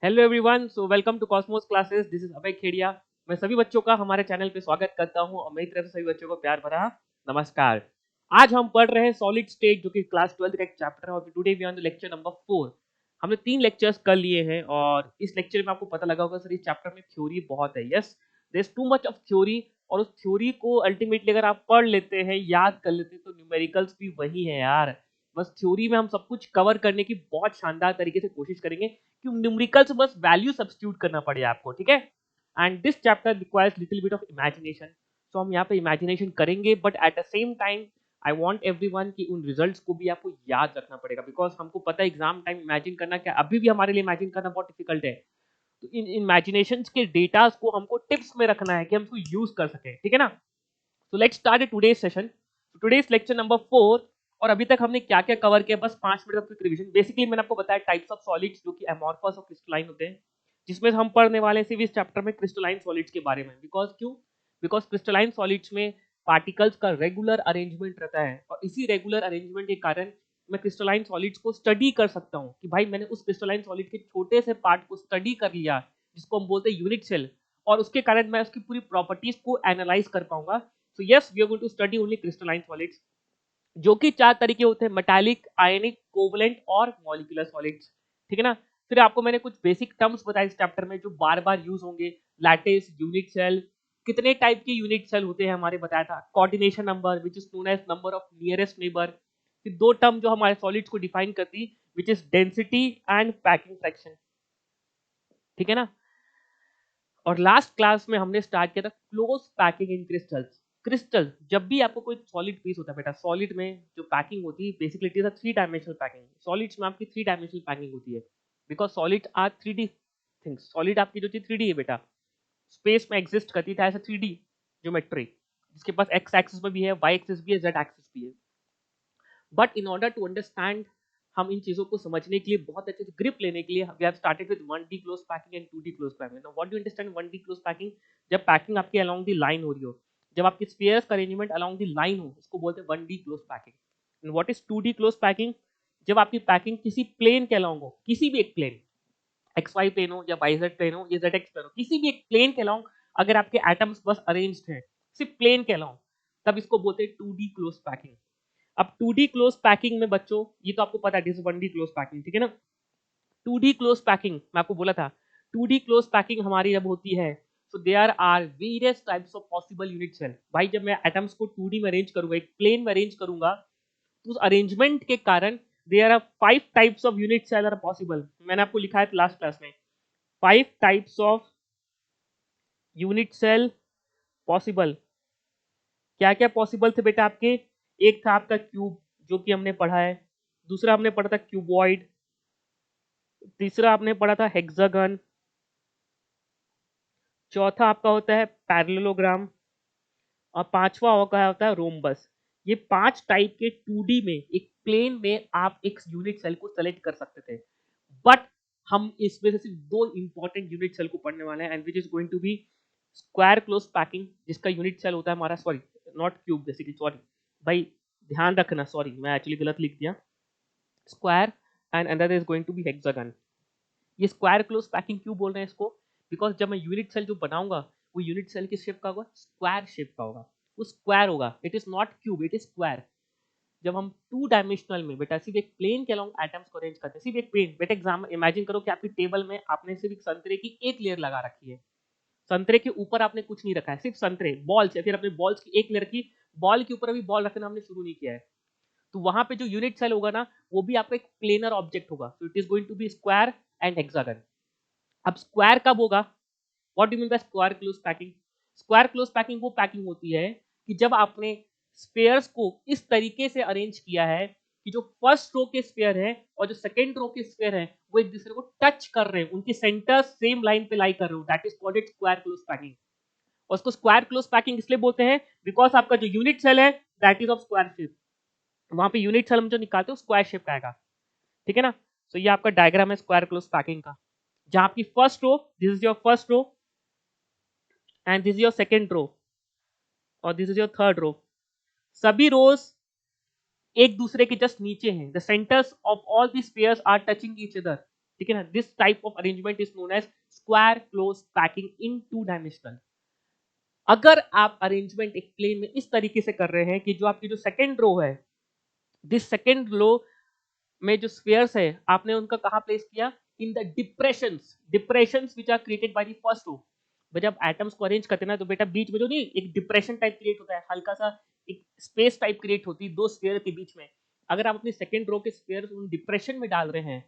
Hello everyone, so welcome to Cosmos classes. This is Abhay Khedia. मैं सभी बच्चों का हमारे चैनल पे स्वागत करता हूं और मेरी तरफ से सभी बच्चों को प्यार भरा नमस्कार। आज हम पढ़ रहे हैं सॉलिड स्टेट, जो कि क्लास 12 का एक चैप्टर है और today we are on the lecture number 4। हमने 3 लेक्चर्स कर लिए हैं और इस लेक्चर में आपको पता लगा होगा सर इस चैप्टर में थ्योरी बहुत है। Yes, there is too much of theory और उस थ्योरी को अल्टीमेटली अगर आप पढ़ लेते हैं, याद कर लेते हैं, तो न्यूमेरिकल्स भी वही है यार। बस थ्योरी में हम सब कुछ कवर करने की बहुत शानदार तरीके से कोशिश करेंगे कि न्यूमेरिकल से बस वैल्यू सब्स्टिट्यूट करना पड़े आपको, ठीक है। And this chapter requires little bit of imagination. So हम यहाँ पे इमेजिनेशन करेंगे, but at the same time I want everyone कि उन रिजल्ट्स को भी आपको याद रखना पड़ेगा, बिकॉज हमको पता है एग्जाम टाइम इमेजिन करना क्या अभी भी हमारे लिए इमेजिन करना बहुत डिफिकल्ट है। तो इन इमेजिनेशन के डेटा को हमको टिप्स में रखना है कि हम उसको यूज कर सकें, ठीक है ना। तो let's start today's session, today's lecture number 4। और अभी तक हमने क्या क्या कवर किया, बस 5 मिनट का क्विक रिवीजन। बेसिकली मैंने आपको बताया टाइप्स ऑफ सॉलिड्स जो कि अमॉर्फस और क्रिस्टलाइन होते हैं, जिसमें हम पढ़ने वाले हैं सिर्फ इस चैप्टर में क्रिस्टलाइन सॉलिड्स के बारे में। बिकॉज क्रिस्टलाइन सॉलिड्स में पार्टिकल्स का रेगुलर अरेंजमेंट रहता है और इसी रेगुलर अरेंजमेंट के कारण मैं क्रिस्टलाइन सॉलिड्स को स्टडी कर सकता हूँ कि भाई मैंने उस क्रिस्टलाइन सॉलिड के छोटे से पार्ट को स्टडी कर लिया, जिसको हम बोलते हैं यूनिट सेल, और उसके कारण मैं उसकी पूरी प्रॉपर्टीज को एनालाइज कर पाऊंगा। So yes, we are going to study only crystalline solids, जो कि 4 तरीके होते हैं: मेटालिक, आयनिक, कोवलेंट और मॉलिक्यूलर सॉलिड्स, ठीक है ना। फिर आपको मैंने कुछ बेसिक टर्म्स बताए इस चैप्टर में जो बार बार यूज होंगे। लैटिस, यूनिट सेल, कितने टाइप के यूनिट सेल होते हैं हमारे बताया था। Coordination number which is known as number of nearest neighbour. फिर 2 टर्म जो हमारे सॉलिड्स को डिफाइन करती, which is density and packing fraction, ठीक है ना। और लास्ट क्लास में हमने स्टार्ट किया था क्लोज पैकिंग इन क्रिस्टल्स। क्रिस्टल, जब भी आपको कोई सॉलिड पीस होता है बेटा, सॉलिड में जो पैकिंग होती है basically it is a 3 dimensional packing. Solids में आपकी 3 डायमेंशनल पैकिंग होती है, because solid are 3D things. Solid आपकी जो चीज 3D है बेटा, स्पेस में एग्जिस्ट करती है एज अ 3D ज्योमेट्री, जिसके पास एक्स एक्सिस में भी है, वाई एक्सिस भी है, जेड एक्सिस भी है। But in order to understand, हम इन चीजों को समझने के लिए, बहुत अच्छे से ग्रिप लेने के लिए, we have started with 1D close packing and 2D close packing. Now what do you understand 1D close packing? जब पैकिंग आपकी अलोंग द लाइन हो रही हो, जब आपकी स्फीयर्स का अरेंजमेंट अलोंग द लाइन हो, उसको बोलते हैं 1D close packing. And what is 2D close packing? जब आपकी पैकिंग किसी प्लेन के अलोंग हो, किसी भी एक प्लेन, एक्स वाई प्लेन हो या वाई जेड प्लेन हो या जेड एक्स प्लेन हो, किसी भी एक प्लेन के अलोंग अगर आपके एटम्स बस अरेंज्ड हैं सिर्फ प्लेन के अलोंग, तब इसको बोलते हैं 2D क्लोज पैकिंग। अब 2D क्लोज पैकिंग में बच्चों, ये तो आपको पता है, दिस 1D क्लोज पैकिंग, ठीक है ना। 2D क्लोज पैकिंग मैं आपको बोला था, 2D क्लोज पैकिंग हमारी जब होती है, so there are various types of possible unit cell. भाई जब मैं एटम्स को 2D में अरेंज करूंगा, एक प्लेन में अरेंज करूंगा, तो उस अरेंजमेंट के कारण there are 5 types of unit cell are possible. मैंने आपको लिखा है लास्ट क्लास में 5 types of unit cell possible. क्या क्या पॉसिबल थे बेटा आपके? एक था आपका क्यूब, जो कि हमने पढ़ा है। दूसरा हमने पढ़ा था क्यूबॉइड। तीसरा आपने पढ़ा था हेक्सागन। चौथा आपका होता है पैरेललोग्राम। और पांचवा होता है रोम्बस। ये 5 टाइप के 2D में एक प्लेन में आप एक यूनिट सेल को सेलेक्ट कर सकते थे। बट हम इसमें से सिर्फ 2 इंपॉर्टेंट यूनिट सेल को पढ़ने वाले हैं, and which is going to be square close packing, जिसका यूनिट सेल होता है हमारा, sorry not cube basically, sorry भाई ध्यान रखना, सॉरी मैं एक्चुअली गलत लिख दिया, square. And another is going to be hexagon. ये स्क्वायर क्लोज पैकिंग क्यों बोल रहे हैं इसको? बिकॉज जब मैं यूनिट सेल जो बनाऊंगा, वो यूनिट सेल किस शेप का होगा? स्क्वायर शेप का होगा। वो स्क्वायर होगा, it is not cube, it is square. जब हम 2 डायमेंशनल में बेटा सिर्फ एक प्लेन के अलोंग एटम्स को अरेंज करते हैं, सिर्फ एक प्लेन, बेटा एग्जाम इमेजिन करो कि आपकी टेबल में आपने सिर्फ एक संतरे की एक लेयर लगा रखी है, संतरे के ऊपर आपने कुछ नहीं रखा है, सिर्फ संतरे बॉल्स है, फिर अपने बॉल्स की एक लेयर की, बॉल के ऊपर अभी बॉल रखना हमने शुरू नहीं किया है, तो वहां पे जो यूनिट सेल होगा ना, वो भी आपका एक प्लेनर ऑब्जेक्ट होगा। So it is going to be square and hexagon. अब स्क्वायर कब होगा? What do mean by square close packing? Square close packing वो पैकिंग होती है कि जब आपने स्पेयर्स को इस तरीके से अरेंज किया है कि जो फर्स्ट रो के स्पेयर है और जो सेकंड रो के स्पेयर है वो एक दूसरे को टच कर रहे हैं, उनकी सेंटर सेम लाइन पे लाई कर रहे हो, that is called it square close packing. और उसको स्क्वायर क्लोज पैकिंग इसलिए बोलते हैं बिकॉज आपका जो यूनिट सेल है that is of square shape. वहां पे यूनिट सेल हम जो निकालते हैं स्क्वायर शेप का आएगा, ठीक है ना। तो ये आपका डायग्राम है स्क्वायर क्लोज पैकिंग का, जहां आपकी first row, this is your first row and this is your second row और this is your third row. सभी रोज एक दूसरे के जस्ट नीचे हैं, the centres of all the spheres are touching each other, ठीक है ना। This type of arrangement is known as square close packing in 2 dimensional. अगर आप अरेंजमेंट एक प्लेन में इस तरीके से कर रहे हैं कि जो आपकी जो सेकेंड रो है, दिस सेकेंड रो में जो स्फीयर्स है आपने उनका कहां प्लेस किया, in the depressions which are created by the first row. जब एटम्स को अरेंज करते हैं ना तो बेटा बीच में जो नहीं एक डिप्रेशन टाइप क्रिएट होता है, हल्का सा एक स्पेस टाइप क्रिएट होती है दो स्फीयर के बीच में। अगर आप अपनी सेकेंड रो के स्फीयर उन डिप्रेशन में डाल रहे हैं,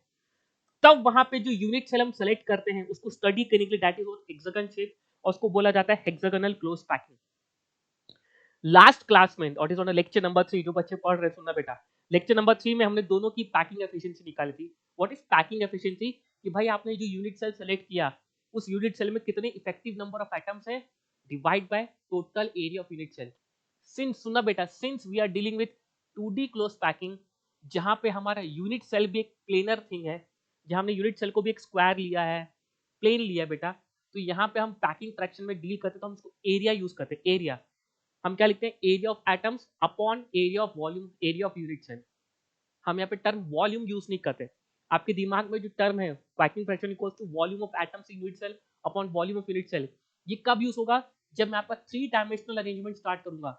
तब वहां पे जो यूनिट सेल हम सेलेक्ट करते हैं उसको स्टडी करने के लिए, दैट इज हेक्सागन शेप, और उसको बोला जाता है hexagonal close packing. Last class में और इज ऑन लेक्चर नंबर 3, जो बच्चे पढ़ रहे सुनना बेटा, लेक्चर नंबर 3 में हमने दोनों की पैकिंग एफिशिएंसी निकाली थी। What is packing efficiency? कि भाई आपने जो यूनिट सेल सेलेक्ट किया उस यूनिट सेल में कितने इफेक्टिव नंबर ऑफ एटम्स है divide by total area of unit cell. Since सुनना बेटा, since we are dealing with 2D close packing, जहां पे हमारा यूनिट सेल भी एक प्लेनर थिंग है, जहां हमने यूनिट सेल को भी एक स्क्वायर लिया है, प्लेन लिया बेटा, तो यहाँ पे हम पैकिंग फ्रैक्शन में डील करते तो हम उसको एरिया यूज करते हैं। एरिया हम क्या लिखते हैं, area of atoms upon area of volume, area of unit cell. हम यहाँ पे टर्म वॉल्यूम यूज नहीं करते। आपके दिमाग में जो टर्म है packing fraction equals to volume of atoms in unit cell upon volume of unit cell, ये कब यूज होगा, जब मैं आपका 3 डायमेंशनल अरेंजमेंट स्टार्ट करूंगा,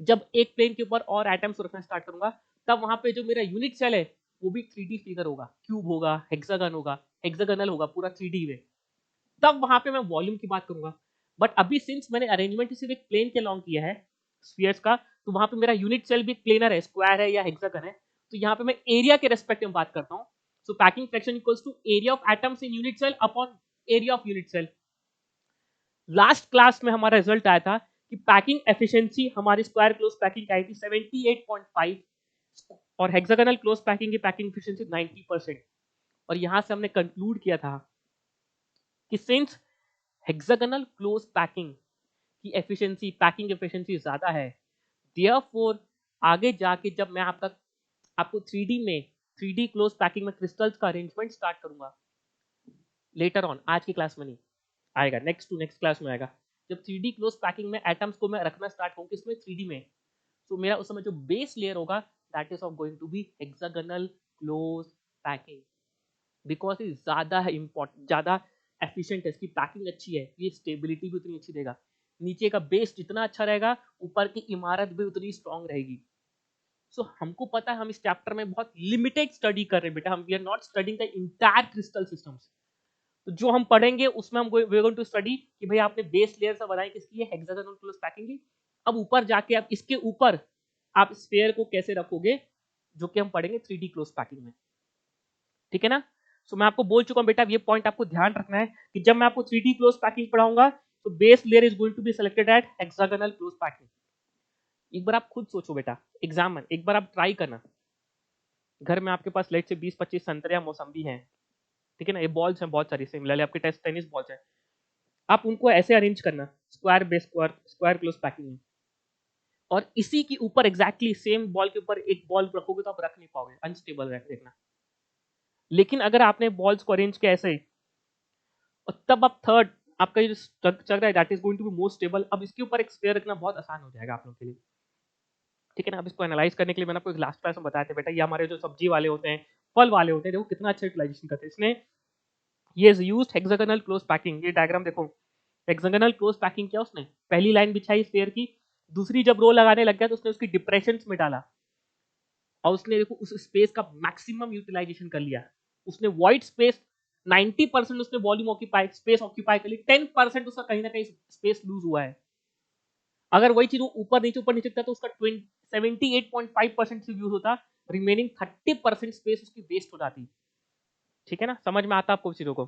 जब एक प्लेन के ऊपर और एटम्स रखना स्टार्ट करूंगा, तब वहां पे जो मेरा यूनिट सेल है वो भी 3D फिगर होगा, क्यूब होगा, हेक्सागन होगा, हेक्सागोनल होगा, पूरा 3D में। तब वहां पे मैं वॉल्यूम की बात करूंगा। बट अभी सिंस मैंने अरेंजमेंट सिर्फ एक प्लेन के लॉन्ग किया है स्फीयर्स का, तो वहां पे मेरा यूनिट सेल भी प्लेनर है, स्क्वायर है या हेक्सागन है, तो यहाँ पे मैं एरिया के रेस्पेक्ट में बात करता हूँ। So packing fraction equals to area of atoms in unit cell upon area of unit cell. Last class में हमारा रिजल्ट आया था कि पैकिंग एफिशिएंसी हमारी स्क्वायर क्लोज पैकिंग की आई थी 78.5 और हेक्सागोनल क्लोज पैकिंग की पैकिंग एफिशिएंसी 90%। और यहां से हमने कंक्लूड किया था कि सिंस हेक्सागोनल क्लोज पैकिंग की एफिशिएंसी, पैकिंग एफिशिएंसी ज्यादा है, देयरफॉर आगे जाके जब मैं आपको 3D क्लोज पैकिंग में क्रिस्टल्स का अरेंजमेंट स्टार्ट करूंगा लेटर ऑन, आज की क्लास में नहीं आएगा, नेक्स्ट क्लास में आएगा, जब 3D क्लोज पैकिंग में एटम्स को मैं रखना स्टार्ट करूँ किसमें, 3D में, तो मेरा उस समय जो बेस लेयर होगा that is of going to be hexagonal close packing, because ये ज्यादा है इंपॉर्टेंट, ज्यादा एफिशिएंट है, इसकी पैकिंग अच्छी है, ये स्टेबिलिटी भी उतनी अच्छी देगा, नीचे का बेस जितना अच्छा रहेगा ऊपर की इमारत भी उतनी स्ट्रांग रहेगी। सो हमको पता है हम इस चैप्टर में बहुत लिमिटेड स्टडी कर रहे हैं बेटा, हम we are not studying the entire crystal systems. तो जो हम पढ़ेंगे उसमें हम we are going to study कि भाई आपने बेस लेयर से बनाई किसकी है, हेक्सागोनल क्लोज पैकिंग की। अब ऊपर जाके आप इसके ऊपर आप स्फीयर को कैसे रखोगे, जो कि हम पढ़ेंगे 3D क्लोज पैकिंग में, ठीक है ना। सो मैं आपको बोल चुका हूं बेटा, ये पॉइंट आपको ध्यान रखना है कि जब मैं आपको 3D क्लोज पैकिंग पढ़ाऊंगा तो base layer is going to be selected at hexagonal close packing. एक बार आप खुद सोचो बेटा, एग्जाम में एक बार आप ट्राई करना, घर में आपके पास लेट से 20-25 संतरे या मौसम्बी हैं, ठीक है ना, ये बॉल्स हैं बहुत सारी, सिमिलरली आपके टेस्ट टेनिस बॉल्स हैं, आप उनको ऐसे अरेंज करना square base square close packing में, और इसी के ऊपर एग्जैक्टली सेम बॉल के ऊपर एक बॉल रखोगे तो आप रख नहीं पाओगे, अनस्टेबल रख देखना। लेकिन अगर आपने बॉल्स को अरेंज किया ऐसे, और तब आप थर्ड आपका जो चल रहा है that is going to be most stable, अब इसके ऊपर एक स्फीयर रखना बहुत आसान हो जाएगा आप लोगों के लिए, ठीक है ना। अब इसको एनालाइज करने के लिए मैंने आपको एक लास्ट क्लास में बताया था बेटा, ये हमारे जो सब्जी वाले होते हैं, फल वाले होते हैं, देखो कितना अच्छा यूटिलाइजेशन करते हैं इसने। ये यूज्ड हेक्सागोनल क्लोज पैकिंग, ये डायग्राम देखो, हेक्सागोनल क्लोज पैकिंग किया उसने, पहली लाइन बिछाई स्फीयर की, दूसरी जब रो लगाने लग गया तो उसने उसकी डिप्रेशंस में डाला, और उसने देखो उस स्पेस का मैक्सिमम यूटिलाइजेशन कर लिया, उसने वाइट स्पेस 90% उसने वॉल्यूम ऑक्यूपाई स्पेस ऑक्यूपाई कर ली, 10% उसका कहीं ना कहीं स्पेस लूज हुआ है। अगर वही चीज ऊपर नीचे करता तो उसका 78.5% से यूज होता, रिमेनिंग 30% स्पेस उसकी वेस्ट हो जाती, ठीक है ना, समझ में आता आपको चीजों को।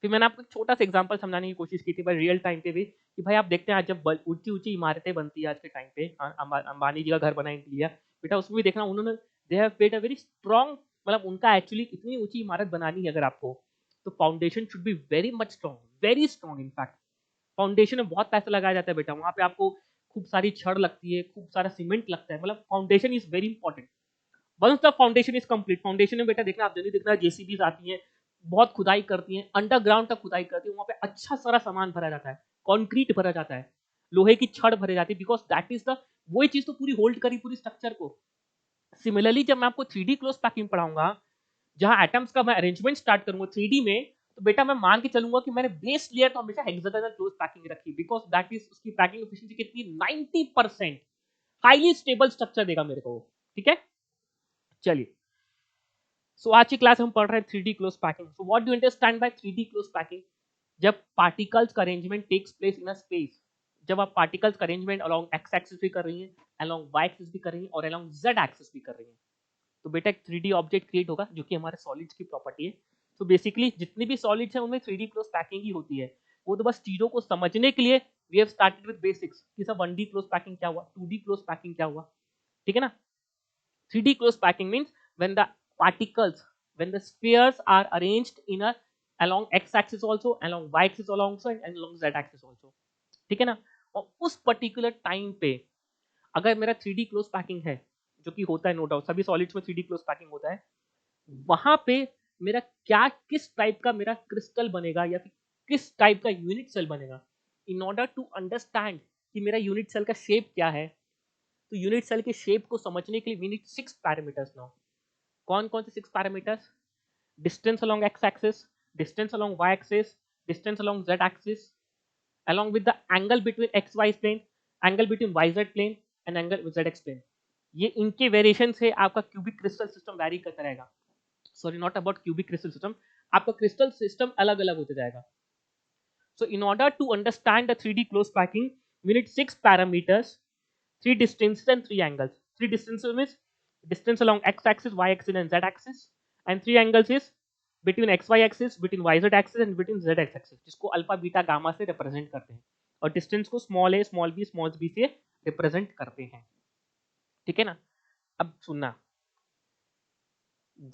फिर मैंने आपको एक छोटा सा एग्जांपल समझाने की कोशिश की थी भाई रियल टाइम पे भी, कि भाई आप देखते हैं आज जब ऊंची ऊंची इमारतें बनती है आज के टाइम पे, अंबानी जी का घर बना इंडिया बेटा, उसमें भी देखना उन्होंने they have made a very strong, मतलब उनका एक्चुअली इतनी ऊंची इमारत बनानी है अगर आपको, तो foundation should be very much strong, very strong. In fact foundation में बहुत पैसा लगाया जाता है बेटा, वहां पे आपको खूब सारी छड़ लगती है, खूब सारा सीमेंट लगता है, मतलब foundation is very important. Once the foundation is complete, foundation में बेटा देखना आप जल्दी देखना जेसीबीज आती हैं, बहुत खुदाई करती हैं, अंडरग्राउंड तक खुदाई करती है, वहां पे अच्छा सारा सामान भरा जाता है, कंक्रीट भरा जाता है, लोहे की छड़ भरी जाती है, बिकॉज दैट इज द वही चीज तो पूरी होल्ड करी पूरी स्ट्रक्चर को। सिमिलरली जब मैं आपको 3D क्लोज पैकिंग पढ़ाऊंगा जहां एटम्स का मैं अरेंजमेंट स्टार्ट करूंगा 3D में, तो बेटा मैं मान के चलूंगा कि मैंने बेस लेयर तो हमेशा हेक्सागोनल क्लोज पैकिंग रखी, बिकॉज दैट इज उसकी पैकिंग एफिशिएंसी कितनी 90%, हाईली स्टेबल स्ट्रक्चर देगा मेरे को। ठीक है, चलिए। सो आज की क्लास हम पढ़ रहे हैं 3D close packing. So what do you understand by 3D close packing? जब पार्टिकल्स का arrangement takes place in a space, जब आप पार्टिकल्स का अरेंजमेंट अलोंग एक्स एक्सिस भी कर रही हैं, अलोंग वाई एक्सिस भी कर रही हैं और अलोंग जेड एक्सिस भी कर रही हैं, तो बेटा एक 3D ऑब्जेक्ट क्रिएट होगा जो कि हमारे सॉलिड्स की प्रॉपर्टी है। तो बेसिकली जितनी भी सॉलिड्स हैं उनमें 3D क्लोज पैकिंग ही होती है। वो तो बस चीजों को समझने के लिए we have started with basics कि सब 1D क्लोज पैकिंग क्या हुआ, 2D क्लोज पैकिंग क्या हुआ। ठीक है ना? 3D close packing means when the particles, when the spheres are arranged in a along x-axis also, along y-axis also and along z-axis also. ठीक है ना? और उस पर्टिकुलर टाइम पे अगर मेरा 3D क्लोज पैकिंग है, जो कि होता है नो डाउट, सभी सॉलिड्स में 3D क्लोज पैकिंग होता है, वहां पे मेरा क्या किस टाइप का मेरा क्रिस्टल बनेगा या फिर किस टाइप का यूनिट सेल बनेगा, इन ऑर्डर टू अंडरस्टैंड कि मेरा यूनिट सेल का शेप क्या है, तो यूनिट सेल के शेप को समझने के लिए वी नीड 6 पैरामीटर्स नाउ। कौन कौन से 6 parameters? Distance along X axis, distance along Y axis, distance along Z axis, along with the angle between xy plane, angle between yz plane and angle with zx plane। ये इनके variation से आपका cubic crystal system vary करता रहेगा। Sorry, not about cubic crystal system, आपका crystal system अलग अलग होते जाएगा। So in order to understand the 3D close packing, we need 6 parameters, 3 distances and 3 angles. 3 distances means distance along x-axis, y-axis and z-axis, and 3 angles is between xy axis, between yz axis and between zx axis, जिसको alpha beta gamma से represent करते हैं, और distance को small a small b से represent करते हैं। ठीक है ना? अब सुनना,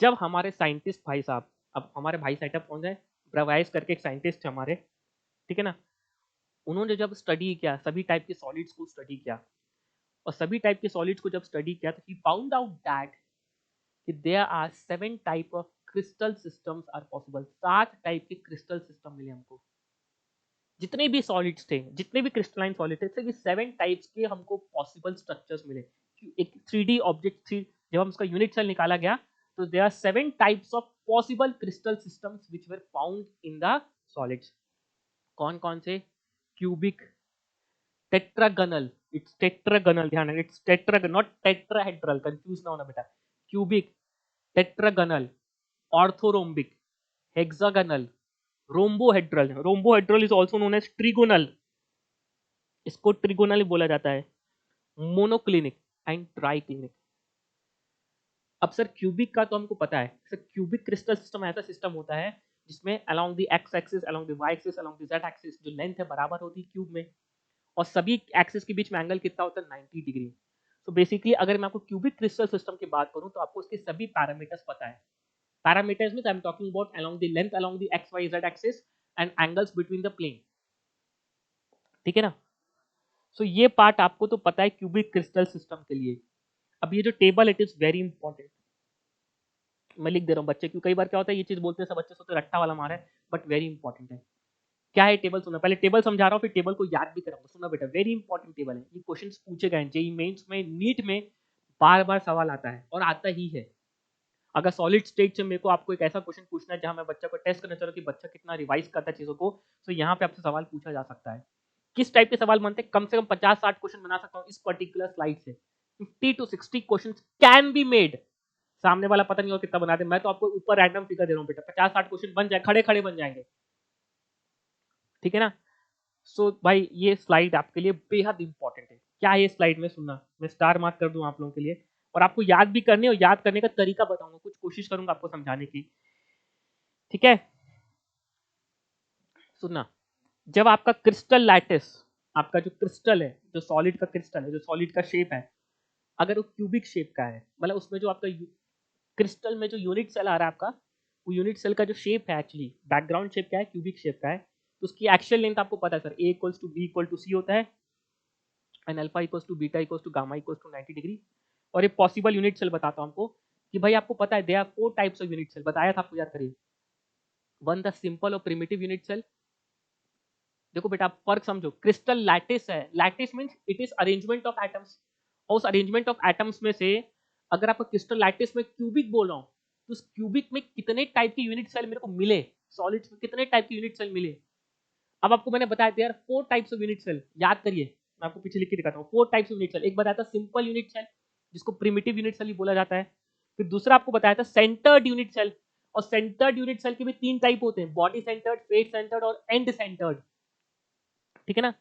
जब हमारे साइंटिस्ट भाई साहब, अब हमारे भाई सेटअप कौन है, ब्रावाइस करके एक साइंटिस्ट है हमारे, ठीक है ना, उन्होंने जब स्टडी किया सभी टाइप के सॉलिड्स को स्टडी किया, और सभी टाइप के सॉलिड्स को जब स्टडी किया तो ही फाउंड आउट दैट कि there are 7 type of crystal systems are possible. 7 type के क्रिस्टल सिस्टम मिले हमको। जितने भी सॉलिड्स थे, जितने भी क्रिस्टलाइन सॉलिड थे, सभी 7 टाइप्स के हमको पॉसिबल स्ट्रक्चर्स मिले। एक 3D ऑब्जेक्ट थी, जब हम उसका यूनिट सेल निकाला गया तो there are 7 types of possible crystal systems which were found in the solids. कौन कौन से? क्यूबिक, टेट्रागनल, इट्स टेट्रागनल, ध्यान है, it's tetragonal not tetrahedral, confuse ना होना बेटा। Cubic, tetragonal, orthorhombic, hexagonal, rhombohedral. Rhombohedral is also known as trigonal, इसको trigonal बोला जाता है, मोनोक्लिनिक एंड ट्राइक्लिनिक। अब सर क्यूबिक का तो हमको पता है, सर क्यूबिक क्रिस्टल सिस्टम ऐसा सिस्टम होता है जिसमें along the X axis, along the Y axis, along the Z axis जो लेंथ है बराबर होती है क्यूब में, और सभी एक्सिस के बीच में एंगल कितना होता है? 90 डिग्री। तो बेसिकली अगर मैं आपको क्यूबिक क्रिस्टल सिस्टम की बात करूं तो आपको उसके सभी पैरामीटर्स पता है। Parameters means I am talking about along the length along the X Y Z axis and angles between the plane. ठीक है ना? सो ये पार्ट आपको तो पता है क्यूबिक क्रिस्टल सिस्टम के लिए। अब ये जो table it is very important, मैं लिख दे रहा हूँ बच्चे, क्योंकि कई बार क्या होता है ये चीज बोलते हैं सब बच्चे सोचते रट्टा वाला मारा है, बट वेरी इंपॉर्टेंट है। क्या है टेबल? सुना, पहले टेबल समझा रहा हूँ फिर टेबल को याद भी कराऊंगा। सुना बेटा, वेरी इंपॉर्टेंट टेबल है, ये क्वेश्चंस पूछे गए हैं जेईई मेंस में, नीट में बार बार सवाल आता है और आता ही है। अगर सॉलिड स्टेट से मेरे को आपको एक ऐसा क्वेश्चन पूछना है जहां मैं बच्चा को टेस्ट करना चाह रहा हूँ कि बच्चा कितना रिवाइज करता है चीजों को, तो यहाँ पे आपसे सवाल पूछा जा सकता है। किस टाइप के सवाल बनते हैं? कम से कम 50-60 क्वेश्चन बना सकता हूँ इस पर्टिकुलर स्लाइड से। 50 to 60 question can be made. सामने वाला पता नहीं हो कितना बना दे, मैं तो आपको ऊपर रैंडम फिगर दे रहा हूँ बेटा, 50-60 क्वेश्चन बन जाए, खड़े खड़े बन जाएंगे। ठीक है ना? सो भाई ये स्लाइड आपके लिए बेहद इंपॉर्टेंट है। क्या है ये स्लाइड में? सुनना, मैं स्टार मार्क कर दूं आप लोगों के लिए, और आपको याद भी करने और याद करने का तरीका बताऊंगा, कुछ कोशिश करूंगा आपको समझाने की। ठीक है? सुनना, जब आपका क्रिस्टल लैटिस, आपका जो क्रिस्टल है, जो सॉलिड का क्रिस्टल है, जो सॉलिड का शेप है, अगर वो क्यूबिक शेप का है, मतलब उसमें जो आपका क्रिस्टल में जो यूनिट सेल आ रहा है आपका, वो यूनिट सेल का जो शेप है एक्चुअली बैकग्राउंड शेप क्या है? क्यूबिक शेप का है। तो उसकी एक्चुअल लेंथ आपको पता है sir, a equals to b equal to c होता है, and alpha equals to beta equals to gamma equals to 90 degree. और एक पॉसिबल यूनिट सेल बताता हूं आपको कि भाई आपको पता है there are 4 types of unit cell, बताया था आपको, याद करिए। वन द सिंपल और प्रिमिटिव यूनिट सेल। देखो बेटा आप फर्क समझो, क्रिस्टल लैटिस है, lattice means it is arrangement of atoms, और उस अरेंजमेंट ऑफ एटम्स में से अगर आपको क्रिस्टल लैटिस में क्यूबिक बोल रहा हूं कि उस क्यूबिक में कितने टाइप के यूनिट सेल मेरे को मिले, सॉलिड्स में कितने टाइप के यूनिट सेल मिले। अब आपको मैंने बताया था यार 4 टाइप्स ऑफ यूनिट सेल, याद करिए मैं आपको पीछे लिख के दिखाता हूँ। 4 टाइप्स ऑफ यूनिट सेल, एक बताया था सिंपल यूनिट सेल जिसको प्रिमिटिव यूनिट सेल ही बोला जाता है। फिर दूसरा आपको बताया था सेंटर्ड यूनिट सेल, और सेंटर्ड यूनिट सेल के भी 3 टाइप होते हैं, बॉडी सेंटर्ड, फेस सेंटर्ड और एंड सेंटर्ड, ठीक है ना।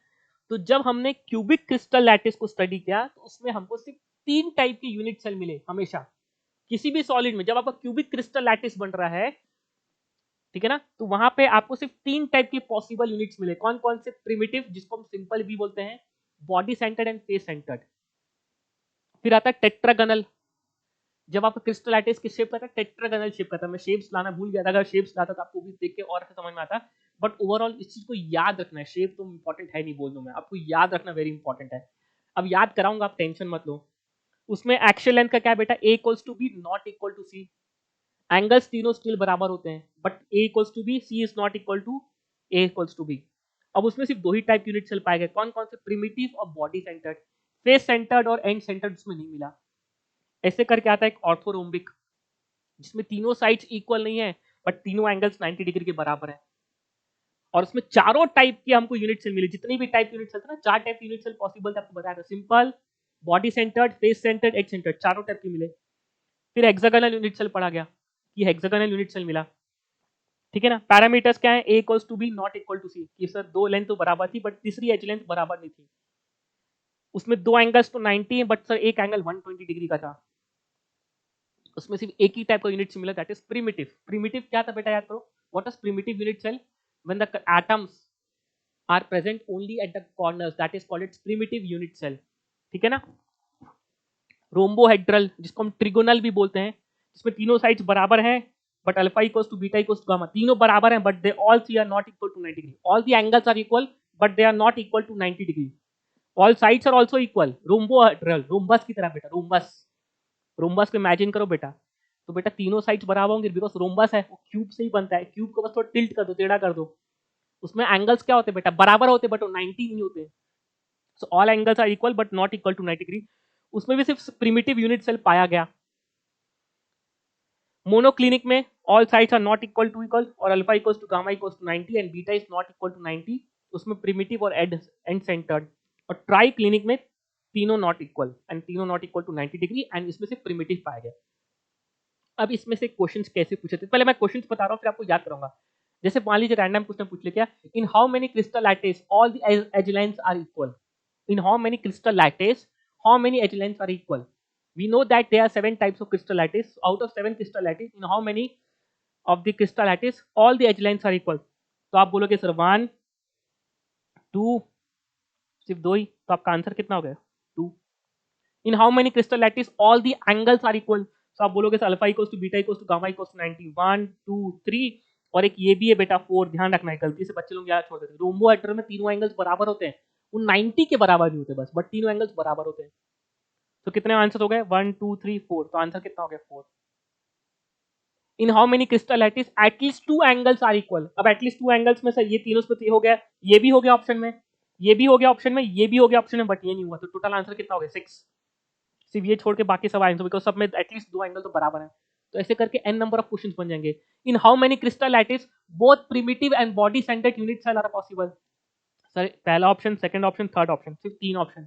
तो जब हमने क्यूबिक क्रिस्टल लैटिस को स्टडी किया तो उसमें हमको सिर्फ 3 टाइप के यूनिट सेल मिले हमेशा किसी भी सॉलिड में। जब आपका क्यूबिक क्रिस्टल लैटिस बन रहा है, ठीक है ना, तो वहां पे आपको सिर्फ 3 टाइप के पॉसिबल यूनिट्स मिले। कौन कौन से? प्रिमिटिव जिसको हम सिंपल भी बोलते हैं, body centered and face centred. फिर आता है टेट्रागनल, जब आपका क्रिस्टल लैटिस किस शेप का था? टेट्रागनल शेप का था। मैं शेप्स लाना भूल गया था, अगर शेप्स लाता तो आपको भी देख के और समझ में आता। बट ओवरऑल इस चीज को याद रखना है, शेप तो इंपॉर्टेंट है नहीं बोल दूं मैं, आपको याद रखना वेरी इंपॉर्टेंट है। अब याद कराऊंगा, आप टेंशन मत लो। उसमें एक्सियल लेंथ का क्या बेटा? a equals to B not equal to C. Angles तीनों स्टिल बराबर होते हैं, but a equals to B, C is not equal to a equals to B. अब उसमें सिर्फ 2 ही टाइप यूनिट सेल पाए गए, कौन कौन से? प्रिमिटिव और बॉडी सेंटर्ड। फेस सेंटर्ड और एंड सेंटर्ड उसमें नहीं मिला। ऐसे करके आता है एक ऑर्थोरोम्बिक, जिसमें तीनों साइड्स इक्वल नहीं है बट तीनों एंगल्स 90 डिग्री के बराबर है, और उसमें चारों टाइप के हमको यूनिट सेल मिले। जितनी भी टाइप यूनिट सेल था ना, 4 टाइप यूनिट सेल पॉसिबल थे, आपको बताया था, simple, body centred, face centred, edge centred, चारों टाइप के मिले। फिर हेक्सागोनल यूनिट सेल पढ़ा गया कि हेक्सागोनल यूनिट सेल मिला, ठीक है ना। पैरामीटर्स क्या है? a equals to B not equal to c, कि सर 2 लेंथ तो बराबर थी बट तीसरी एज लेंथ बराबर नहीं थी। उसमें 2 एंगल्स तो 90 है बट सर एक एंगल 120 डिग्री का था। उसमें सिर्फ एक ही टाइप का यूनिट सेल मिला, दैट इज प्रिमिटिव। प्रिमिटिव क्या था बेटा, याद करो, what is primitive unit cell? When the atoms are present only at the corners, that is called it's primitive unit cell, ठीक है ना। रोम्बोहेड्रल, जिसको हम ट्रिगोनल भी बोलते हैं, जिसमें तीनों साइड्स बराबर हैं but alpha equals to beta equals to gamma, तीनों बराबर हैं but they all three are not equal to 90 degree. All the angles are equal but they are not equal to 90 degree. All sides are also equal. Rhombohedral, rhombus की तरह बेटा, rhombus, rhombus को imagine करो बेटा। तो बेटा तीनों sides बराबर होंगे बिकॉज रोम्बस है, वो क्यूब से ही बनता है। क्यूब को बस थोड़ा टिल्ट कर दो, टेढ़ा कर दो, उसमें एंगल्स क्या होते हैं बेटा? बराबर होते बट वो 90 नहीं होते। So all angles are equal but not equal to 90 degree. उसमें भी सिर्फ प्रिमिटिव यूनिट सेल पाया गया। मोनोक्लिनिक में all sides are not equal to equal, और alpha equals to gamma equals to 90 and beta is not equal to 90, उसमें primitive और and centred. और ट्राई क्लिनिक में तीनों नॉट इक्वल एंड तीनों not equal to 90 degree and इसमें से primitive पाया गया। अब इसमें से क्वेश्चंस कैसे पूछे थे, पहले मैं क्वेश्चंस बता रहा हूँ फिर आपको याद कराऊंगा। जैसे मान लीजिए रैंडम क्वेश्चन पूछ ले, क्या in how many crystal lattice all the edge lengths are equal? In how many crystal lattice, how many edge lengths are equal? We know that there are 7 types of crystal lattice. Out of 7 crystal lattice, in how many of the crystal lattice all the edge lengths are equal? तो आप बोलोगे sir 1 2, सिर्फ 2 ही, तो आपका answer कितना हो गया? 2। In how many crystal lattice all the angles are equal? तो आप बोलोगे sir alpha equals to beta equals to gamma equals to 90, 1 2 3, और एक ये भी है बेटा 4। ध्यान रखना है, गलती से बच्चे लोग याद छोड़ देते हैं। रोम्बोहेड्रल में तीनों एंगल्स बराबर होते हैं, वो 90 के बराबर नहीं होते बस, बट तीनों एंगल्स बराबर होते हैं। तो कितने आंसर हो गए? 1 2 3 4, तो आंसर कितना हो गया? 4। In how many crystal lattice at least 2 angles are equal? अब एटलीस्ट 2 एंगल्स में से ये तीनों में हो गया, ये भी हो गया ऑप्शन में, ये भी हो गया ऑप्शन में, ये भी हो गया ऑप्शन में, बट ये नहीं हुआ। तो टोटल आंसर कितना हो गया? 6। सिर्फ ये छोड़ के बाकी सब आंसर, बिकॉज सब में एटलीस्ट 2 एंगल तो बराबर है। तो ऐसे करके n नंबर ऑफ क्वेश्चंस बन जाएंगे। In how many crystal lattice both primitive and body centred unit cell are possible? Sir पहला option, second option, third option, सिर्फ 3 ऑप्शन।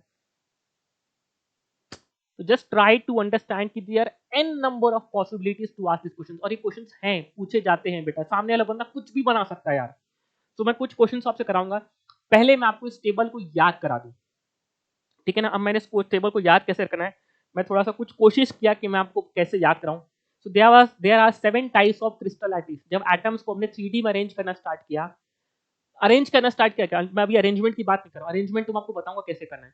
तो जस्ट ट्राई टू अंडरस्टैंड कि there n number of possibilities to ask this question, और ये questions हैं, पूछे जाते हैं बेटा। सामने वाला बंदा कुछ भी बना सकता है यार। तो मैं कुछ क्वेश्चंस आपसे कराऊंगा, पहले मैं आपको इस टेबल को याद करा दूं, ठीक है ना। अब मैंने इस टेबल को याद कैसे करना है, मैं थोड़ा सा कुछ कोशिश किया कि मैं आपको कैसे याद कराऊं। So there are 7 types of crystal lattice. जब एटम्स को हमने 3D में अरेंज करना स्टार्ट किया, मैं अभी अरेंजमेंट की बात नहीं कर रहा हूं, अरेंजमेंट तो मैं आपको बताऊंगा कैसे करना है।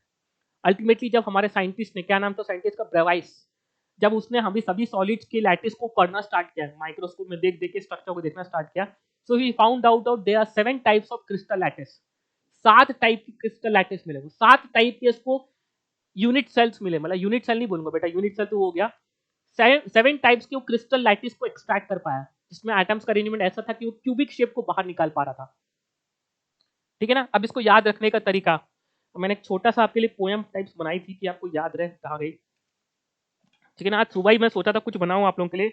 अल्टीमेटली जब हमारे साइंटिस्ट ने, क्या नाम था साइंटिस्ट का? ब्रेवाइस। जब उसने हमें सभी सॉलिड्स के लैटिस को पढ़ना स्टार्ट किया, माइक्रोस्कोप में देख देख के स्ट्रक्चर को देखना स्टार्ट किया, so he found out there are 7 types of crystal lattice. 7 type की क्रिस्टल लैटिस मिले, 7 टाइप के इसको यूनिट सेल्स मिले। मतलब यूनिट सेल नहीं बोलूंगा बेटा, यूनिट सेल तो हो गया। 7 टाइप्स के वो क्रिस्टल लैटिस को एक्सट्रैक्ट कर पाया, जिसमें एटम्स का अरेंजमेंट ऐसा था कि वो क्यूबिक शेप को बाहर निकाल पा रहा था, ठीक है ना। अब इसको याद रखने का तरीका, तो मैंने एक छोटा सा आपके लिए पोएम टाइप्स बनाई थी कि आपको याद रहे कहाँ गई, ठीक है ना। आज सुबह ही मैं सोचा था कुछ बनाऊं आप लोगों के लिए,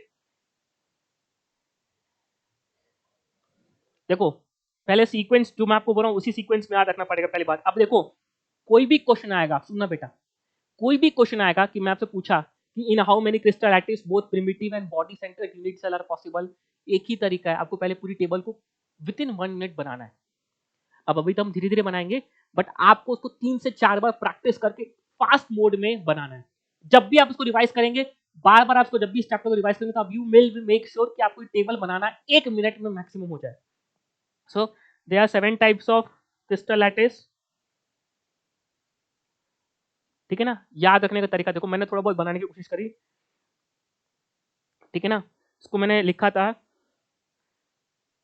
देखो पहले सीक्वेंस जो मैं आपको बोल रहा हूँ उसी सीक्वेंस में याद रखना पड़ेगा पहली बात। अब देखो कोई भी क्वेश्चन आएगा, सुनना बेटा, कोई भी क्वेश्चन आएगा कि मैं आपसे पूछा कि in how many crystal lattice both primitive and body centric unit cell are possible, एक ही तरीका है, आपको पहले पूरी टेबल को विद इन 1 मिनट बनाना है। अब अभी तो हम धीरे धीरे बनाएंगे, बट आपको उसको 3 से 4 बार प्रैक्टिस करके फास्ट मोड में बनाना है। जब भी आप उसको रिवाइज करेंगे, बार बार आपको जब भी इस चैप्टर को रिवाइज करेंगे, तो आप यू विल मेक श्योर कि आपको टेबल बनाना 1 मिनट में मैक्सिमम हो जाए। So there are 7 types of crystal lattice, ठीक है ना। याद रखने का तरीका देखो, मैंने थोड़ा बहुत बनाने की कोशिश करी, ठीक है ना। इसको मैंने लिखा था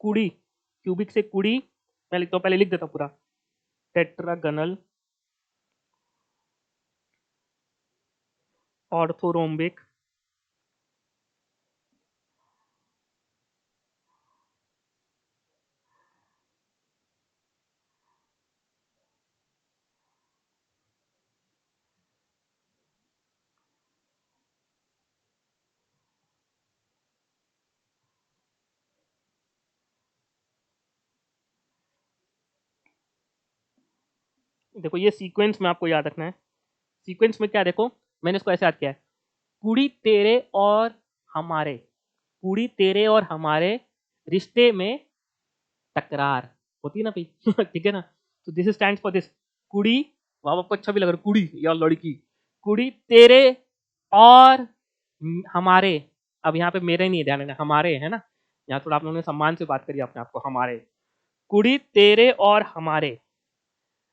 कुड़ी, क्यूबिक से कुड़ी, मैं लिखता हूँ, पहले लिख देता हूँ पूरा, टेट्रागनल ऑर्थोरोम्बिक देखो ये सीक्वेंस में आपको याद रखना है। सीक्वेंस में क्या, देखो मैंने इसको ऐसे याद किया है, कुड़ी तेरे और हमारे, कुड़ी तेरे और हमारे रिश्ते में तकरार होती है ना भाई ठीक है ना। तो दिस स्टैंड्स फॉर दिस, कुड़ी, वाह आपको अच्छा भी लग रहा है, कुड़ी या लड़की, कुड़ी तेरे और हमारे, अब यहाँ पे मेरे नहीं ध्यान है, हमारे है ना, यहाँ थोड़ा आप लोगों ने सम्मान से बात करी अपने आप को, हमारे, कुड़ी तेरे और हमारे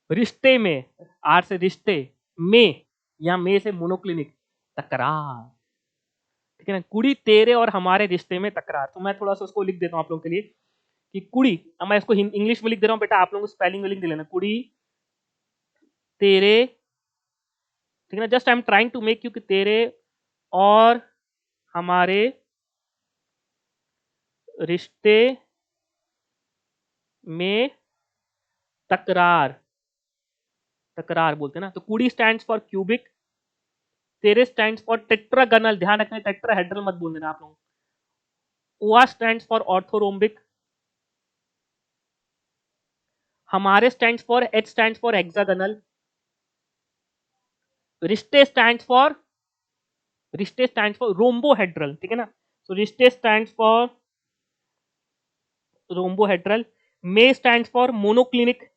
रिश्ते में, आर से रिश्ते, में या में से मोनोक्लिनिक, तकरार, ठीक है ना। कुड़ी तेरे और हमारे रिश्ते में तकरार, तो मैं थोड़ा सा उसको लिख देता हूँ आप लोगों के लिए कि कुड़ी, अब मैं इसको इंग्लिश में लिख दे रहा हूँ बेटा, आप लोगों को स्पेलिंग में लिख दे लेना, कुड़ी तेरे, ठीक है ना। Just I am trying to make you कि तेरे और हमारे रिश्ते में तकरार, तकरार बोलते हैं ना। तो कुड़ी स्टैंड्स फॉर क्यूबिक, तेरे स्टैंड्स फॉर टेट्रागनल, ध्यान रखना टेट्राहेड्रल मत बोल देना आप लोग। ओआ स्टैंड्स फॉर ऑर्थोरोम्बिक, हमारे stands for, H stands for hexagonal, रिश्ते स्टैंड्स फॉर, रिश्ते स्टैंड्स फॉर रोम्बोहेड्रल, ठीक है ना। सो रिश्ते stands for rhombohedral, may stands for monoclinic,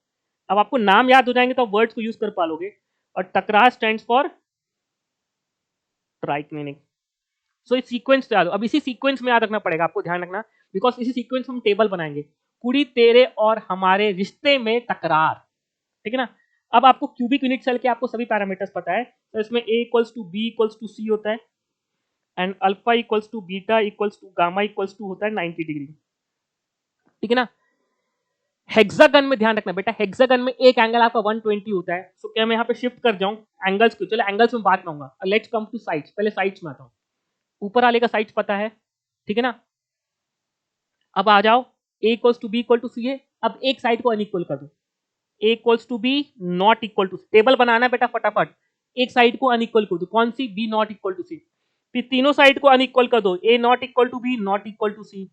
अब आपको नाम याद हो जाएंगे तो आप वर्ड्स को यूज कर पालोगे, और टकरार स्टैंड्स फॉर ट्राइक्लिनिक। सो इस सीक्वेंस याद, अब इसी सीक्वेंस में याद रखना पड़ेगा आपको, ध्यान रखना, बिकॉज इसी सीक्वेंस में हम टेबल बनाएंगे, कुड़ी तेरे और हमारे रिश्ते में तकरार, ठीक है ना। अब आपको क्यूबिक यूनिट सेल के आपको सभी पैरामीटर्स पता है, तो इसमें a equals to b equals to c होता है, and alpha equals to beta equals to gamma equals to होता है 90 डिग्री, ठीक है ना। हेक्सागन में ध्यान रखना बेटा, हेक्सागन में एक एंगल आपका 120 होता है। सो क्या मैं यहाँ पे शिफ्ट कर जाऊं एंगल्स को, चलो एंगल्स में बात करूंगा, लेट्स कम टू साइड्स, पहले साइड्स में आता हूं। ऊपर वाले का साइड्स पता है, ठीक है ना। अब आ जाओ, a equals to b equal to c है, अब एक साइड को अनइक्वल कर दो, a equals to B not equal to c, table बनाना है बेटा फटाफट, एक साइड को अनइक्वल कर दो, कौन सी, b not equal to c, फिर तीनों साइड को अनइक्वल कर दो, a not equal to B not equal to c.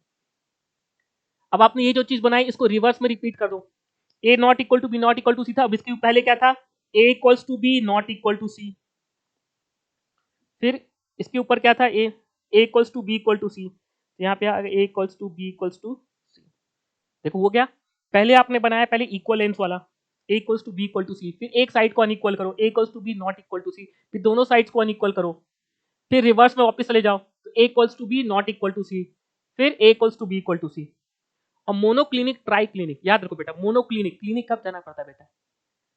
अब आपने ये जो चीज बनाई इसको रिवर्स में रिपीट कर दो, a not equal to B not equal to c था, अब इसके पहले क्या था, a equals to B not equal to c, फिर इसके ऊपर क्या था, a equals to b equal to c, यहाँ पे a equals to b equals to c. देखो वो क्या, पहले आपने बनाया पहले इक्वल लेंथ वाला, a equals to b equal to c, फिर एक साइड को अनइक्वल करो, a equals to B not equal to c, फिर दोनों साइड्स को अनइक्वल करो, फिर रिवर्स में वापस चले जाओ, तो a equals to B not equal to c, फिर a equals to b equal to c. और मोनोक्लिनिक ट्राई क्लिनिक, याद रखो बेटा, मोनोक्लिनिक, क्लिनिक कब जाना पड़ता है बेटा,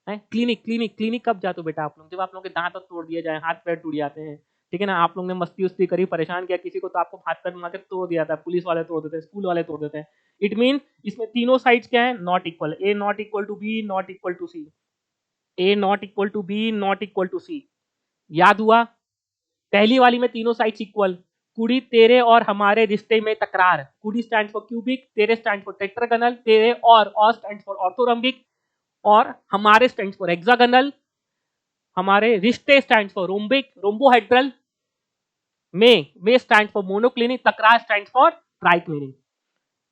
है क्लिनिक, क्लिनिक क्लिनिक कब जाते हो बेटा आप लोग, जब आप लोगों के दांत तोड़ दिए जाए, हाथ पैर टूट जाते हैं, ठीक है ना, आप लोग ने मस्ती उस्ती करी, परेशान किया किसी को, तो आपको हाथ पैर मार के तोड़ दिया था, पुलिस वाले तोड़ देते हैं, स्कूल वाले तोड़ देते हैं। इट मीन इसमें तीनों साइड्स क्या है, not equal, a not equal to B not equal to c, A not equal to B not equal to c. याद हुआ, पहली वाली में तीनों साइड्स इक्वल, कुड़ी तेरे और हमारे रिश्ते में तकरार, कुड़ी स्टैंड फॉर क्यूबिक, तेरे स्टैंड फॉर टेट्रागोनल, तेरे और स्टैंड फॉर ऑर्थोरम्बिक, और हमारे स्टैंड फॉर हेक्सागोनल, हमारे रिश्ते स्टैंड फॉर रोम्बिक रोम्बोहेड्रल, में स्टैंड फॉर मोनोक्लिनिक, तकरार स्टैंड फॉर ट्राइक्लिनिक।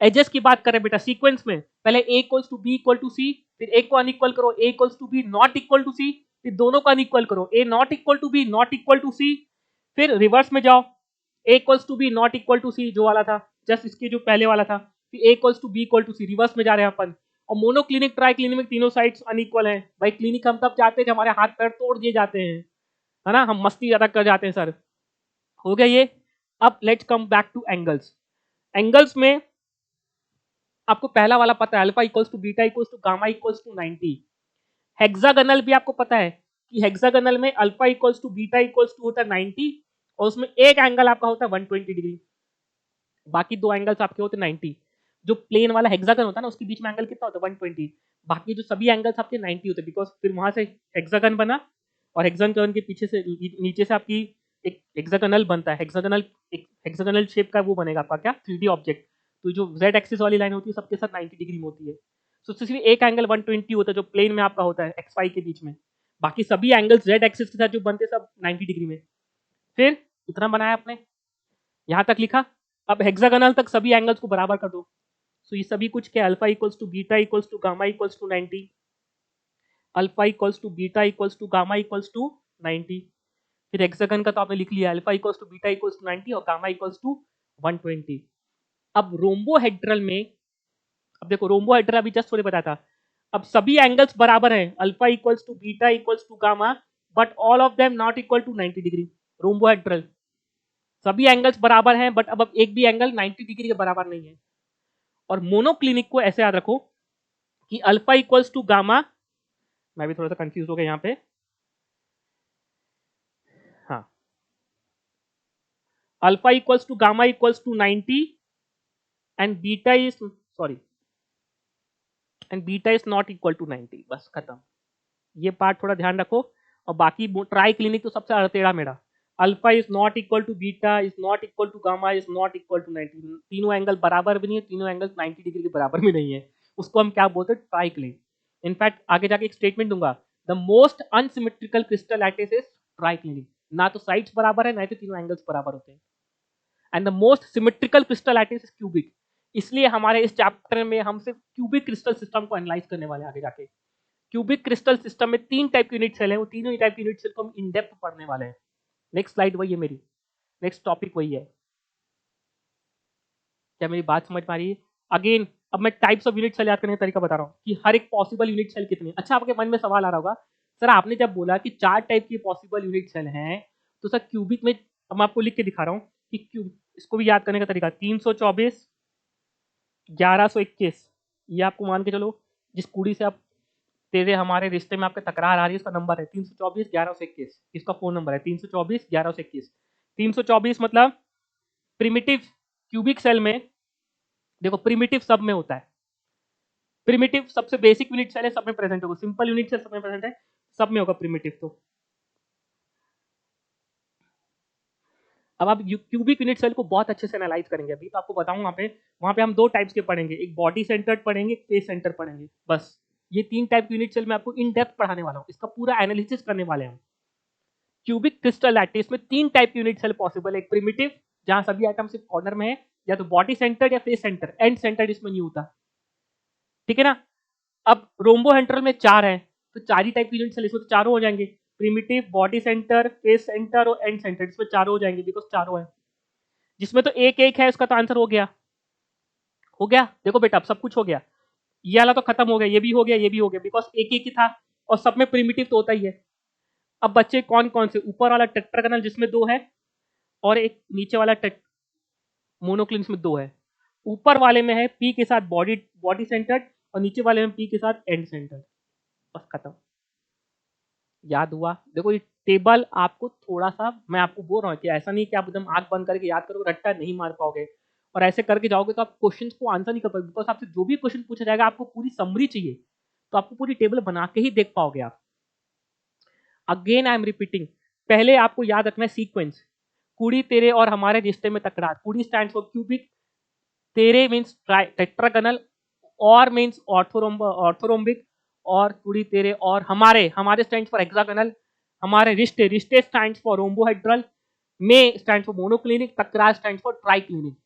एजेस की बात करें बेटा सीक्वेंस में, पहले a equals to b equal to c, फिर ए को अनइक्वल करो, a equals to B not equal to c, फिर दोनों को अनइक्वल करो, a not equal to B not equal to c, फिर रिवर्स में जाओ, a equals to B not equal to c जो वाला था, जस्ट इसके जो पहले वाला था, फिर a equals to b equal to c, reverse में जा रहे हैं अपन। और मोनोक्लिनिक ट्राइक्लिनिक में तीनों साइड्स अनइक्वल हैं। भाई क्लिनिक हम तब जाते हैं जब हमारे हाथ पैर तोड़ दिए जाते हैं, है ना, हम मस्ती ज्यादा कर जाते हैं सर। हो गया ये। अब let's come back to angles. Angles में आपको पहला वाला पता है, alpha equals to beta equals to gamma equals to 90। Hexagonal भी आपको पता है कि हेक्सागोनल में alpha equals to beta equals to होता है 90 और उसमें एक एंगल आपका होता है 120 डिग्री, बाकी दो एंगल्स आपके होते हैं 90। जो प्लेन वाला हेक्सागन होता है ना उसके बीच में एंगल कितना होता है 120, बाकी जो सभी एंगल्स आपके 90 होते हैं, बिकॉज फिर वहां से हेक्सागन बना और हेक्सागन के पीछे से नीचे से आपकी एक हेक्सागोनल बनता है, हेक्सागोनल एक हेक्सागोनल शेप का वो बनेगा आपका क्या 3D ऑब्जेक्ट। तो जो z एक्सिस वाली लाइन होती है सबके साथ 90 डिग्री में होती है। तो सिर्फ एक एंगल 120 होता है जो प्लेन में आपका होता है एक्स वाई के बीच में, बाकी सभी एंगल्स z एक्सिस के साथ जो बनते हैं सब 90 डिग्री में। फिर इतना बनाया आपने, यहां तक लिखा। अब हेक्सागोनल तक सभी एंगल्स को बराबर कर दो। सो ये सभी कुछ क्या, alpha equals to beta equals to gamma equals to 90, alpha equals to beta equals to gamma equals to 90। फिर हेक्सागन का तो आपने लिख लिया, alpha equals to beta equals to 90 और गामा इक्वल्स टू 120। अब रोम्बोहेड्रल में, अब देखो रोम्बोहेड्रल अभी जस्ट थोड़े बताया था, अब सभी एंगल्स बराबर हैं, alpha equals to beta equals to gamma, but all of them not equal to 90 degree. Rhombohedral सभी एंगल्स बराबर हैं बट अब एक भी एंगल 90 डिग्री के बराबर नहीं है। और मोनोक्लिनिक को ऐसे याद रखो कि अल्फा इक्वल्स टू गामा, मैं भी थोड़ा सा कंफ्यूज हो गया यहाँ पे, हाँ, alpha equals to gamma equals to 90 and beta is sorry and beta is not equal to 90, बस खत्म। ये पार्ट थोड़ा ध्यान रखो। और बाकी ट्राई क्लिनिक तो सबसे अड़तेड़ा मेरा, alpha is not equal to beta is not equal to gamma is not equal to 90, तीनों एंगल बराबर भी नहीं है, तीनों एंगल 90 डिग्री के बराबर भी नहीं है, उसको हम क्या बोलते हैं, ट्राई क्लिनिक। इनफैक्ट आगे जाके एक स्टेटमेंट दूंगा, the most unsymmetrical crystal lattice is try clinic, ना तो साइड्स बराबर है ना तो तीनों एंगल्स बराबर होते हैं। And the most symmetrical crystal lattice is cubic, इसलिए हमारे इस चैप्टर में हम सिर्फ क्यूबिक क्रिस्टल सिस्टम को एनालाइज करने वाले हैं आगे जाके। क्यूबिक क्रिस्टल सिस्टम में 3 टाइप की यूनिट सेल है, वो तीनों ही टाइप की यूनिट सेल को हम इन डेप्थ पढ़ने वाले हैं। नेक्स्ट स्लाइड वही है मेरी, नेक्स्ट टॉपिक वही है। क्या मेरी बात समझ पा रही है? अगेन अब मैं टाइप्स ऑफ यूनिट सेल याद करने का तरीका बता रहा हूँ कि हर एक पॉसिबल यूनिट सेल कितनी। अच्छा आपके मन में सवाल आ रहा होगा, सर आपने जब बोला कि 4 टाइप की पॉसिबल यूनिट सेल हैं, तो सर क्यूबिक में, अब मैं आपको लिख के दिखा रहा हूँ कि क्यूब, इसको भी याद करने का तरीका 324 1121, ये आपको मान के चलो जिस कुड़ी से आप तेरे हमारे रिश्ते में आपके तकरार आ रही है उसका नंबर है 324 1121, इसका फोन नंबर है 324 1121। 324 मतलब प्रिमिटिव क्यूबिक सेल में, देखो प्रिमिटिव सब में होता है, प्रिमिटिव सबसे बेसिक यूनिट सेल है, सब में प्रेजेंट होगा, सिंपल यूनिट सेल सब में प्रेजेंट है, सब में होगा प्रिमिटिव। तो अब आप क्यूबिक यूनिट सेल को बहुत अच्छे से एनालाइज करेंगे, अभी तो आपको बताऊं वहां पे हम 2 टाइप्स के पढ़ेंगे, एक बॉडी सेंटर्ड पढ़ेंगे, एक फेस सेंटर पढ़ेंगे, बस ये 3 टाइप की यूनिट सेल मैं आपको इन डेप्थ पढ़ाने वाला हूँ, इसका पूरा एनालिसिस करने वाले हैं हम। क्यूबिक क्रिस्टल लैटिस में 3 टाइप की यूनिट सेल पॉसिबल है, एक प्रिमिटिव जहां सभी आइटम सिर्फ कॉर्नर में है, या तो बॉडी सेंटर्ड या फेस सेंटर, एंड सेंटर्ड इसमें नहीं होता, ठीक है ना। अब रोम्बोहेड्रल में 4 है, तो 4 ही टाइप की यूनिट सेल, इसमें तो चारों हो जाएंगे, primitive, body centre, face centre और एंड सेंटर, इसमें चारों हो जाएंगे बिकॉज चारों है। जिसमें तो एक एक है उसका तो आंसर हो गया, हो गया, देखो बेटा अब सब कुछ हो गया, ये वाला तो खत्म हो गया, ये भी हो गया, ये भी हो गया, बिकॉज एक एक ही था और सब में प्रिमिटिव तो होता ही है। अब बच्चे कौन कौन से, ऊपर वाला टेट्रागोनल जिसमें 2 है और एक नीचे वाला मोनोक्लिनिक में 2 है, ऊपर वाले में है पी के साथ बॉडी बॉडी सेंटर्ड और नीचे वाले में पी के साथ एंड सेंटर्ड, बस खत्म। याद हुआ? देखो ये टेबल आपको थोड़ा सा, मैं आपको बोल रहा हूँ कि ऐसा नहीं कि आप एकदम आंख बंद करके याद करोगे, रट्टा नहीं मार पाओगे, और ऐसे करके जाओगे तो आप क्वेश्चंस को आंसर नहीं कर पाओगे, बिकॉज आपसे जो भी क्वेश्चन पूछा जाएगा आपको पूरी समरी चाहिए, तो आपको पूरी टेबल बना के ही देख पाओगे आप। अगेन आई एम रिपीटिंग, पहले आपको याद रखना है सीक्वेंस, कुड़ी तेरे और हमारे रिश्ते में तकरार, कुड़ी स्टैंड्स फॉर क्यूबिक, तेरे मीन्स टेट्रागोनल, और मीन्स ऑर्थोरोम्बिक, और कुड़ी तेरे और हमारे, हमारे स्टैंड्स फॉर हेक्सागोनल, हमारे रिश्ते, रिश्ते स्टैंड्स फॉर रोम्बोहेड्रल, में स्टैंड्स फॉर मोनोक्लिनिक, तकरार स्टैंड्स फॉर ट्राइक्लिनिक।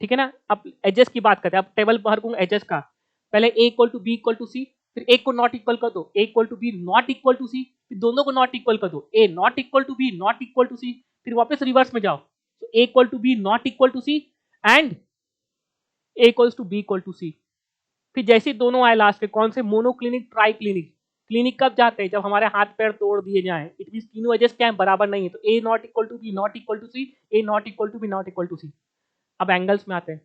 ठीक है ना। अब एजेस की बात करते हैं, अब टेबल बाहर करूंगा एजेस का, पहले a equal to b equal to c, फिर ए को नॉट इक्वल कर दो, a equal to B not equal to c, फिर दोनों को नॉट इक्वल कर दो, a not equal to B not equal to c, फिर वापस रिवर्स में जाओ, तो a equal to B not equal to C and a equal to b equal to c. फिर जैसे दोनों आए लास्ट के कौन से, मोनोक्लिनिक ट्राई क्लिनिक। क्लिनिक कब जाते हैं, जब हमारे हाथ पैर तोड़ दिए जाए, इट मीन तीनों एजेस क्या है, बराबर नहीं है, तो a not equal to B not equal to c, A not equal to B not equal to c. अब एंगल्स में आते हैं,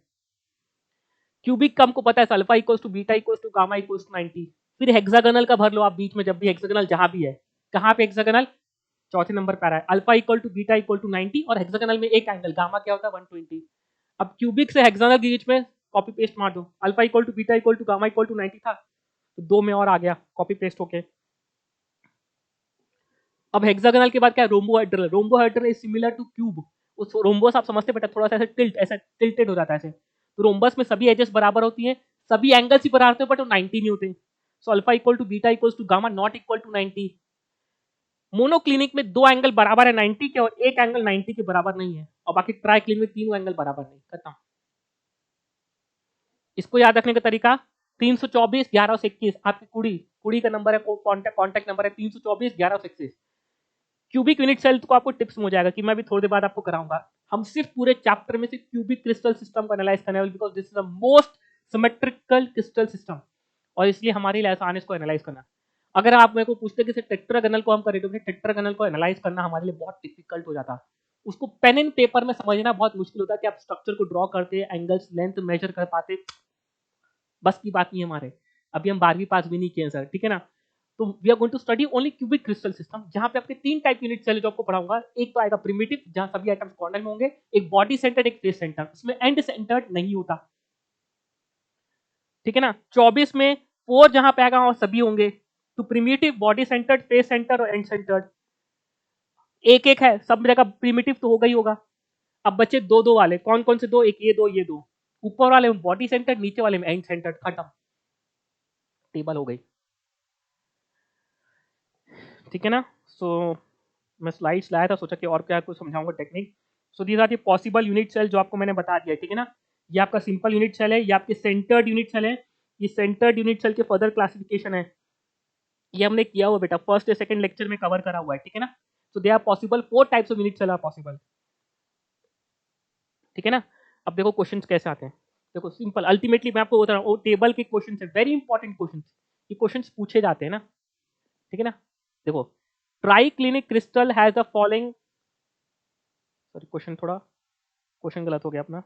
क्यूबिक का हमको पता है alpha equals to beta equals to gamma equals to 90। फिर हेक्सागोनल का भर लो आप बीच में, जब भी हेक्सागोनल जहां भी है, कहां पे हेक्सागोनल, चौथे नंबर पर आ रहा है, alpha equal to beta equal to 90 और हेक्सागोनल में एक एंगल गामा क्या होता है 120। अब क्यूबिक से हेक्सागोनल के बीच में कॉपी पेस्ट मार दो, alpha equal to beta equal to gamma equal to 90 था, तो दो में और आ गया कॉपी पेस्ट होके। अब हेक्सागोनल के बाद क्या है, rhombohedral. Rhombohedral is similar two cube. उस रोम्बोस आप समझते बेटा, थोड़ा सा ऐसे टिल्ट, ऐसा टिल्टेड हो जाता है ऐसे, तो रोम्बस में सभी एजेस बराबर होती हैं, सभी एंगल्स ही बराबर होते हैं, बट वो 90 नहीं होते। So alpha equal to beta equal to gamma not equal to 90। Monoclinic में दो एंगल बराबर है 90 के और एक एंगल 90 के बराबर नहीं है, और बाकी ट्राई क्लिनिक में तीनों एंगल बराबर नहीं, खत्म। इसको याद रखने का तरीका, 324 1121 आपकी कुड़ी कुड़ी का नंबर है, कॉन्टैक्ट नंबर है 324 1121। क्यूबिक यूनिट सेल को आपको टिप्स में हो जाएगा कि मैं भी थोड़ी देर बाद आपको कराऊंगा। हम सिर्फ पूरे चैप्टर में से क्यूबिक क्रिस्टल सिस्टम को एनालाइज करने वाले, because this is the most symmetrical crystal system, और इसलिए हमारे लिए आसान है इसको एनालाइज करना। अगर आप मेरे को पूछते कि टेट्रागोनल को हम करें, तो टेट्रागोनल को एनालाइज करना हमारे लिए बहुत डिफिकल्ट हो जाता। उसको पेन एंड पेपर में समझना बहुत मुश्किल होता है कि आप स्ट्रक्चर को ड्रॉ करते, एंगल्स लेंथ मेजर कर पाते, बस की बात नहीं है हमारे। अभी हम 12वीं पास भी नहीं किए सर, ठीक है ना। तो we are going to study only cubic crystal system, जहां पे आपके तीन टाइप यूनिट सेल जो आपको पढ़ाऊंगा। एक तो आएगा प्रिमिटिव, जहां सभी आइटम्स कॉर्नर में होंगे, एक बॉडी सेंटर्ड, एक फेस सेंटर, इसमें एंड सेंटर्ड नहीं होता, ठीक है ना। 24 में 4 जहां पे आएगा वहां सभी होंगे, तो primitive, body centred, face centre और एंड सेंटर्ड। एक एक है सब जगह, प्रिमिटिव तो होगा ही होगा। अब बच्चे दो दो वाले, कौन कौन से दो, एक ये दो ये दो, ऊपर वाले में बॉडी सेंटर, नीचे वाले में एंड सेंटर, खत्म, टेबल हो गई, ठीक है ना। सो मैं स्लाइड्स लाया था, सोचा कि और क्या कुछ समझाऊंगा technique. So these are the possible unit cell जो आपको मैंने बता दिया, ठीक है ना। ये आपका सिंपल यूनिट सेल है, ये आपके सेंटर्ड यूनिट सेल है, ये सेंटर्ड यूनिट सेल के फर्दर क्लासिफिकेशन है, ये हमने किया हुआ बेटा, फर्स्ट या सेकंड लेक्चर में कवर करा हुआ है, ठीक है ना। So they are possible, 4 types of unit cell are possible, ठीक है ना। अब देखो क्वेश्चन कैसे आते हैं, देखो सिंपल, अल्टीमेटली मैं आपको बता रहा हूँ टेबल के क्वेश्चन है, वेरी इंपॉर्टेंट क्वेश्चन, ये क्वेश्चन पूछे जाते हैं ना, ठीक है ना। देखो, try clinic crystal has the following, sorry question थोड़ा, क्वेश्चन गलत हो गया अपना,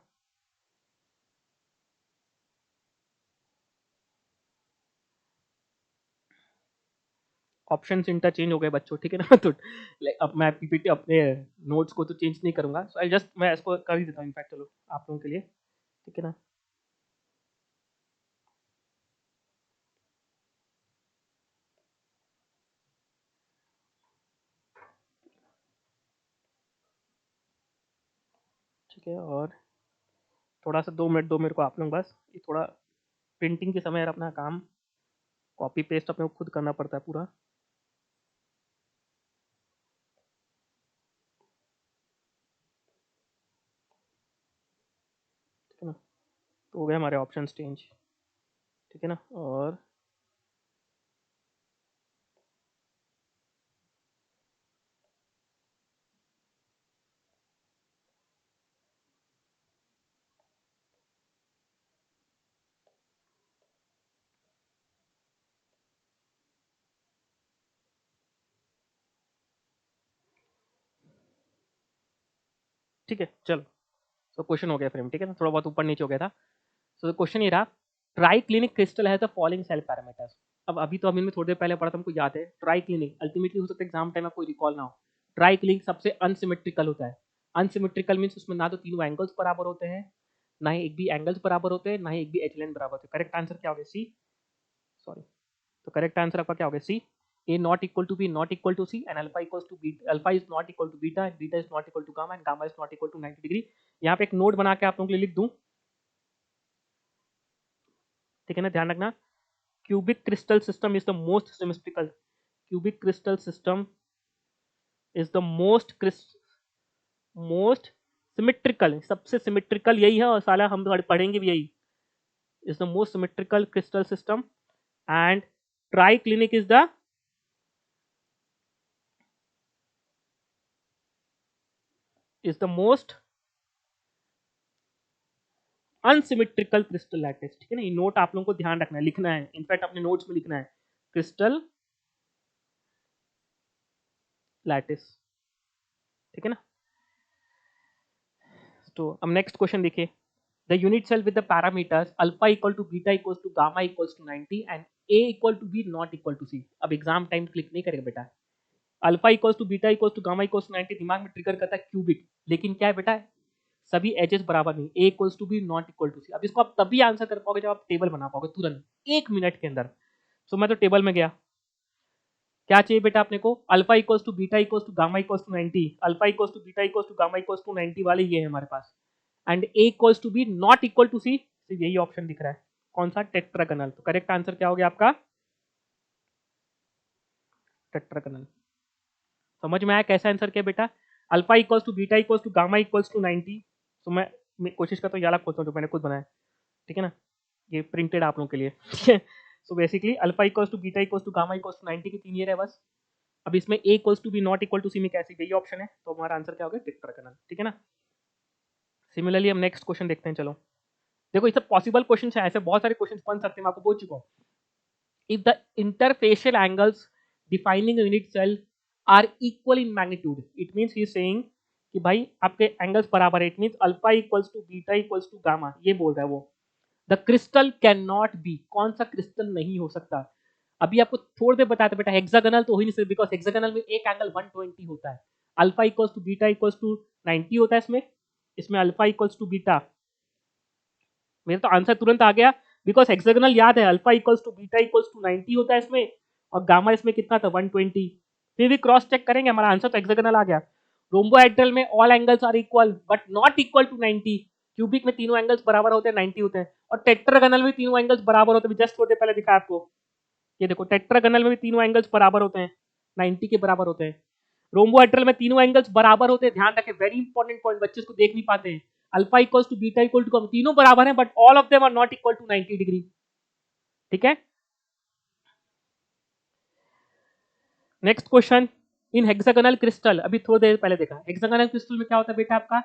ऑप्शंस इंटरचेंज हो गए बच्चों, ठीक है ना। तो अब मैं पीपीटी अपने नोट्स को तो चेंज नहीं करूंगा, सो आई जस्ट मैं इसको कर ही देता हूँ इनफैक्ट, चलो आप लोगों के लिए, ठीक है ना। ठीक है, और थोड़ा सा 2 मिनट दो मेरे को आप लोग बस, ये थोड़ा प्रिंटिंग के समय यार अपना काम कॉपी पेस्ट अपने को खुद करना पड़ता है पूरा, ठीक है ना। तो हो गए हमारे ऑप्शन चेंज, ठीक है ना। और ठीक है चलो, तो क्वेश्चन हो गया फ्रेम, ठीक है ना, थोड़ा बहुत ऊपर नीचे हो गया था। सो क्वेश्चन ये रहा, ट्राई क्लिनिक क्रिस्टल है द फॉलोइंग सेल पैरामीटर्स। अब अभी तो अभी में थोड़ी देर पहले पढ़ा था, हमको याद है, ट्राई क्लिनिक अल्टीमेटली हो सकता है एग्जाम टाइम में कोई रिकॉल ना हो, ट्राई क्लिनिक सबसे अनसिमेट्रिकल होता है। अनसिमेट्रिकल मीन्स उसमें ना तो तीनों एंगल्स बराबर होते हैं, ना ही एक भी एंगल्स बराबर होते हैं, ना ही एक भी एच लाइन बराबर होते हैं। करेक्ट आंसर क्या होगा, सी, सॉरी, तो करेक्ट आंसर आपका क्या होगा, C. A not equal to B not equal to C and alpha equal to B, alpha is not equal to beta and beta is not equal to gamma and gamma is not equal to 90 degree. यहाँ पे एक note बना के आप लोगों के लिए लिख दूं, ठीक है ना, ध्यान रखना। cubic crystal system is the most symmetrical, cubic crystal system is the most symmetrical, सबसे सिमेट्रिकल यही है और साला हम पढ़ेंगे भी यही। Is the most symmetrical crystal system and triclinic is the most unsymmetrical crystal lattice. ठीक है ना, ये नोट आप लोगों को ध्यान रखना है, लिखना है, इनफैक्ट अपने नोट्स में लिखना है, क्रिस्टल लैटिस। ठीक है ना। तो अब नेक्स्ट क्वेश्चन देखिए, the unit cell with the parameters alpha equal to beta equal to gamma equal to 90 and a equal to B not equal to c. अब एग्जाम टाइम क्लिक नहीं करेगा बेटा। Alpha equal to beta equal to gamma equal to 90 दिमाग में trigger करता है cubic, लेकिन क्या है बेटा, सभी एजेस बराबर नहीं, a equal to B not equal to c. अब इसको आप तभी आंसर कर पाओगे जब आप टेबल बना पाओगे तुरंत 1 मिनट के अंदर। सो मैं तो टेबल में गया, क्या चाहिए बेटा अपने को, alpha equals to beta equals to gamma equals to 90, alpha equals to beta equals to gamma equals to 90 वाले ये है हमारे पास, and a equals to B not equal to c, सिर्फ यही ऑप्शन दिख रहा है, कौन सा, टेट्रागोनल। तो करेक्ट आंसर क्या हो गया आपका, टेट्रागोनल। समझ में आया कैसा आंसर क्या बेटा, alpha equals to beta equals to gamma equals to 90। तो मैं कोशिश करता हूँ याद खोलता हूँ जो मैंने खुद बनाया, ठीक है ना, ये प्रिंटेड आप लोगों के लिए। So basically alpha equals to beta equals to gamma equals to 90 की 3 ईयर है बस। अब इसमें a equals to B not equal to c में कैसे, यही ऑप्शन है, तो हमारा आंसर क्या हो गया, टेट्रागोनल। ठीक है ना। सिमिलरली हम नेक्स्ट क्वेश्चन देखते हैं, चलो देखो ये सब पॉसिबल क्वेश्चन है, ऐसे बहुत सारे क्वेश्चन बन सकते हैं, मैं आपको बोल चुका हूँ। If the interfacial angles defining unit cell are equal in magnitude, it means he is saying कि भाई आपके एंगल्स बराबर है, it means alpha equals to beta equals to gamma, ये बोल रहा है वो। The crystal can not be, कौन सा क्रिस्टल नहीं हो सकता, अभी आपको थोड़ी देर बताया था बेटा, हेक्सागोनल तो हो ही नहीं सकता, बिकॉज हेक्सागोनल में एक एंगल 120 होता है, alpha equals to beta equals to 90 होता है इसमें, इसमें अल्फा इक्वल्स टू बीटा, मेरा तो आंसर तुरंत आ गया, बिकॉज हेक्सागोनल याद है, alpha equals to beta equals to 90 होता है इसमें, और गामा इसमें कितना था 120। फिर भी क्रॉस चेक करेंगे, हमारा आंसर तो हेक्सागोनल आ गया। रोम्बोहेड्रल में all angles are equal but not equal to 90, cubic में तीनों एंगल्स बराबर होते हैं 90 होते हैं, और टेट्रागोनल में तीनों एंगल्स बराबर होते हैं, जस्ट थोड़े पहले दिखा आपको, ये देखो टेट्रागोनल में भी तीनों एंगल्स बराबर होते हैं, 90 के बराबर होते हैं। रोम्बोहेड्रल में तीनों एंगल्स बराबर होते हैं, ध्यान रखें, वेरी इंपॉर्टेंट पॉइंट, बच्चे इसको देख नहीं पाते हैं। Alpha equals to beta equal to, तीनों बराबर हैं but all of them are not equal to 90 degree. ठीक है, next question, in hexagonal crystal, अभी थोड़ी देर पहले देखा, हेक्सागोनल क्रिस्टल में क्या होता है बेटा आपका,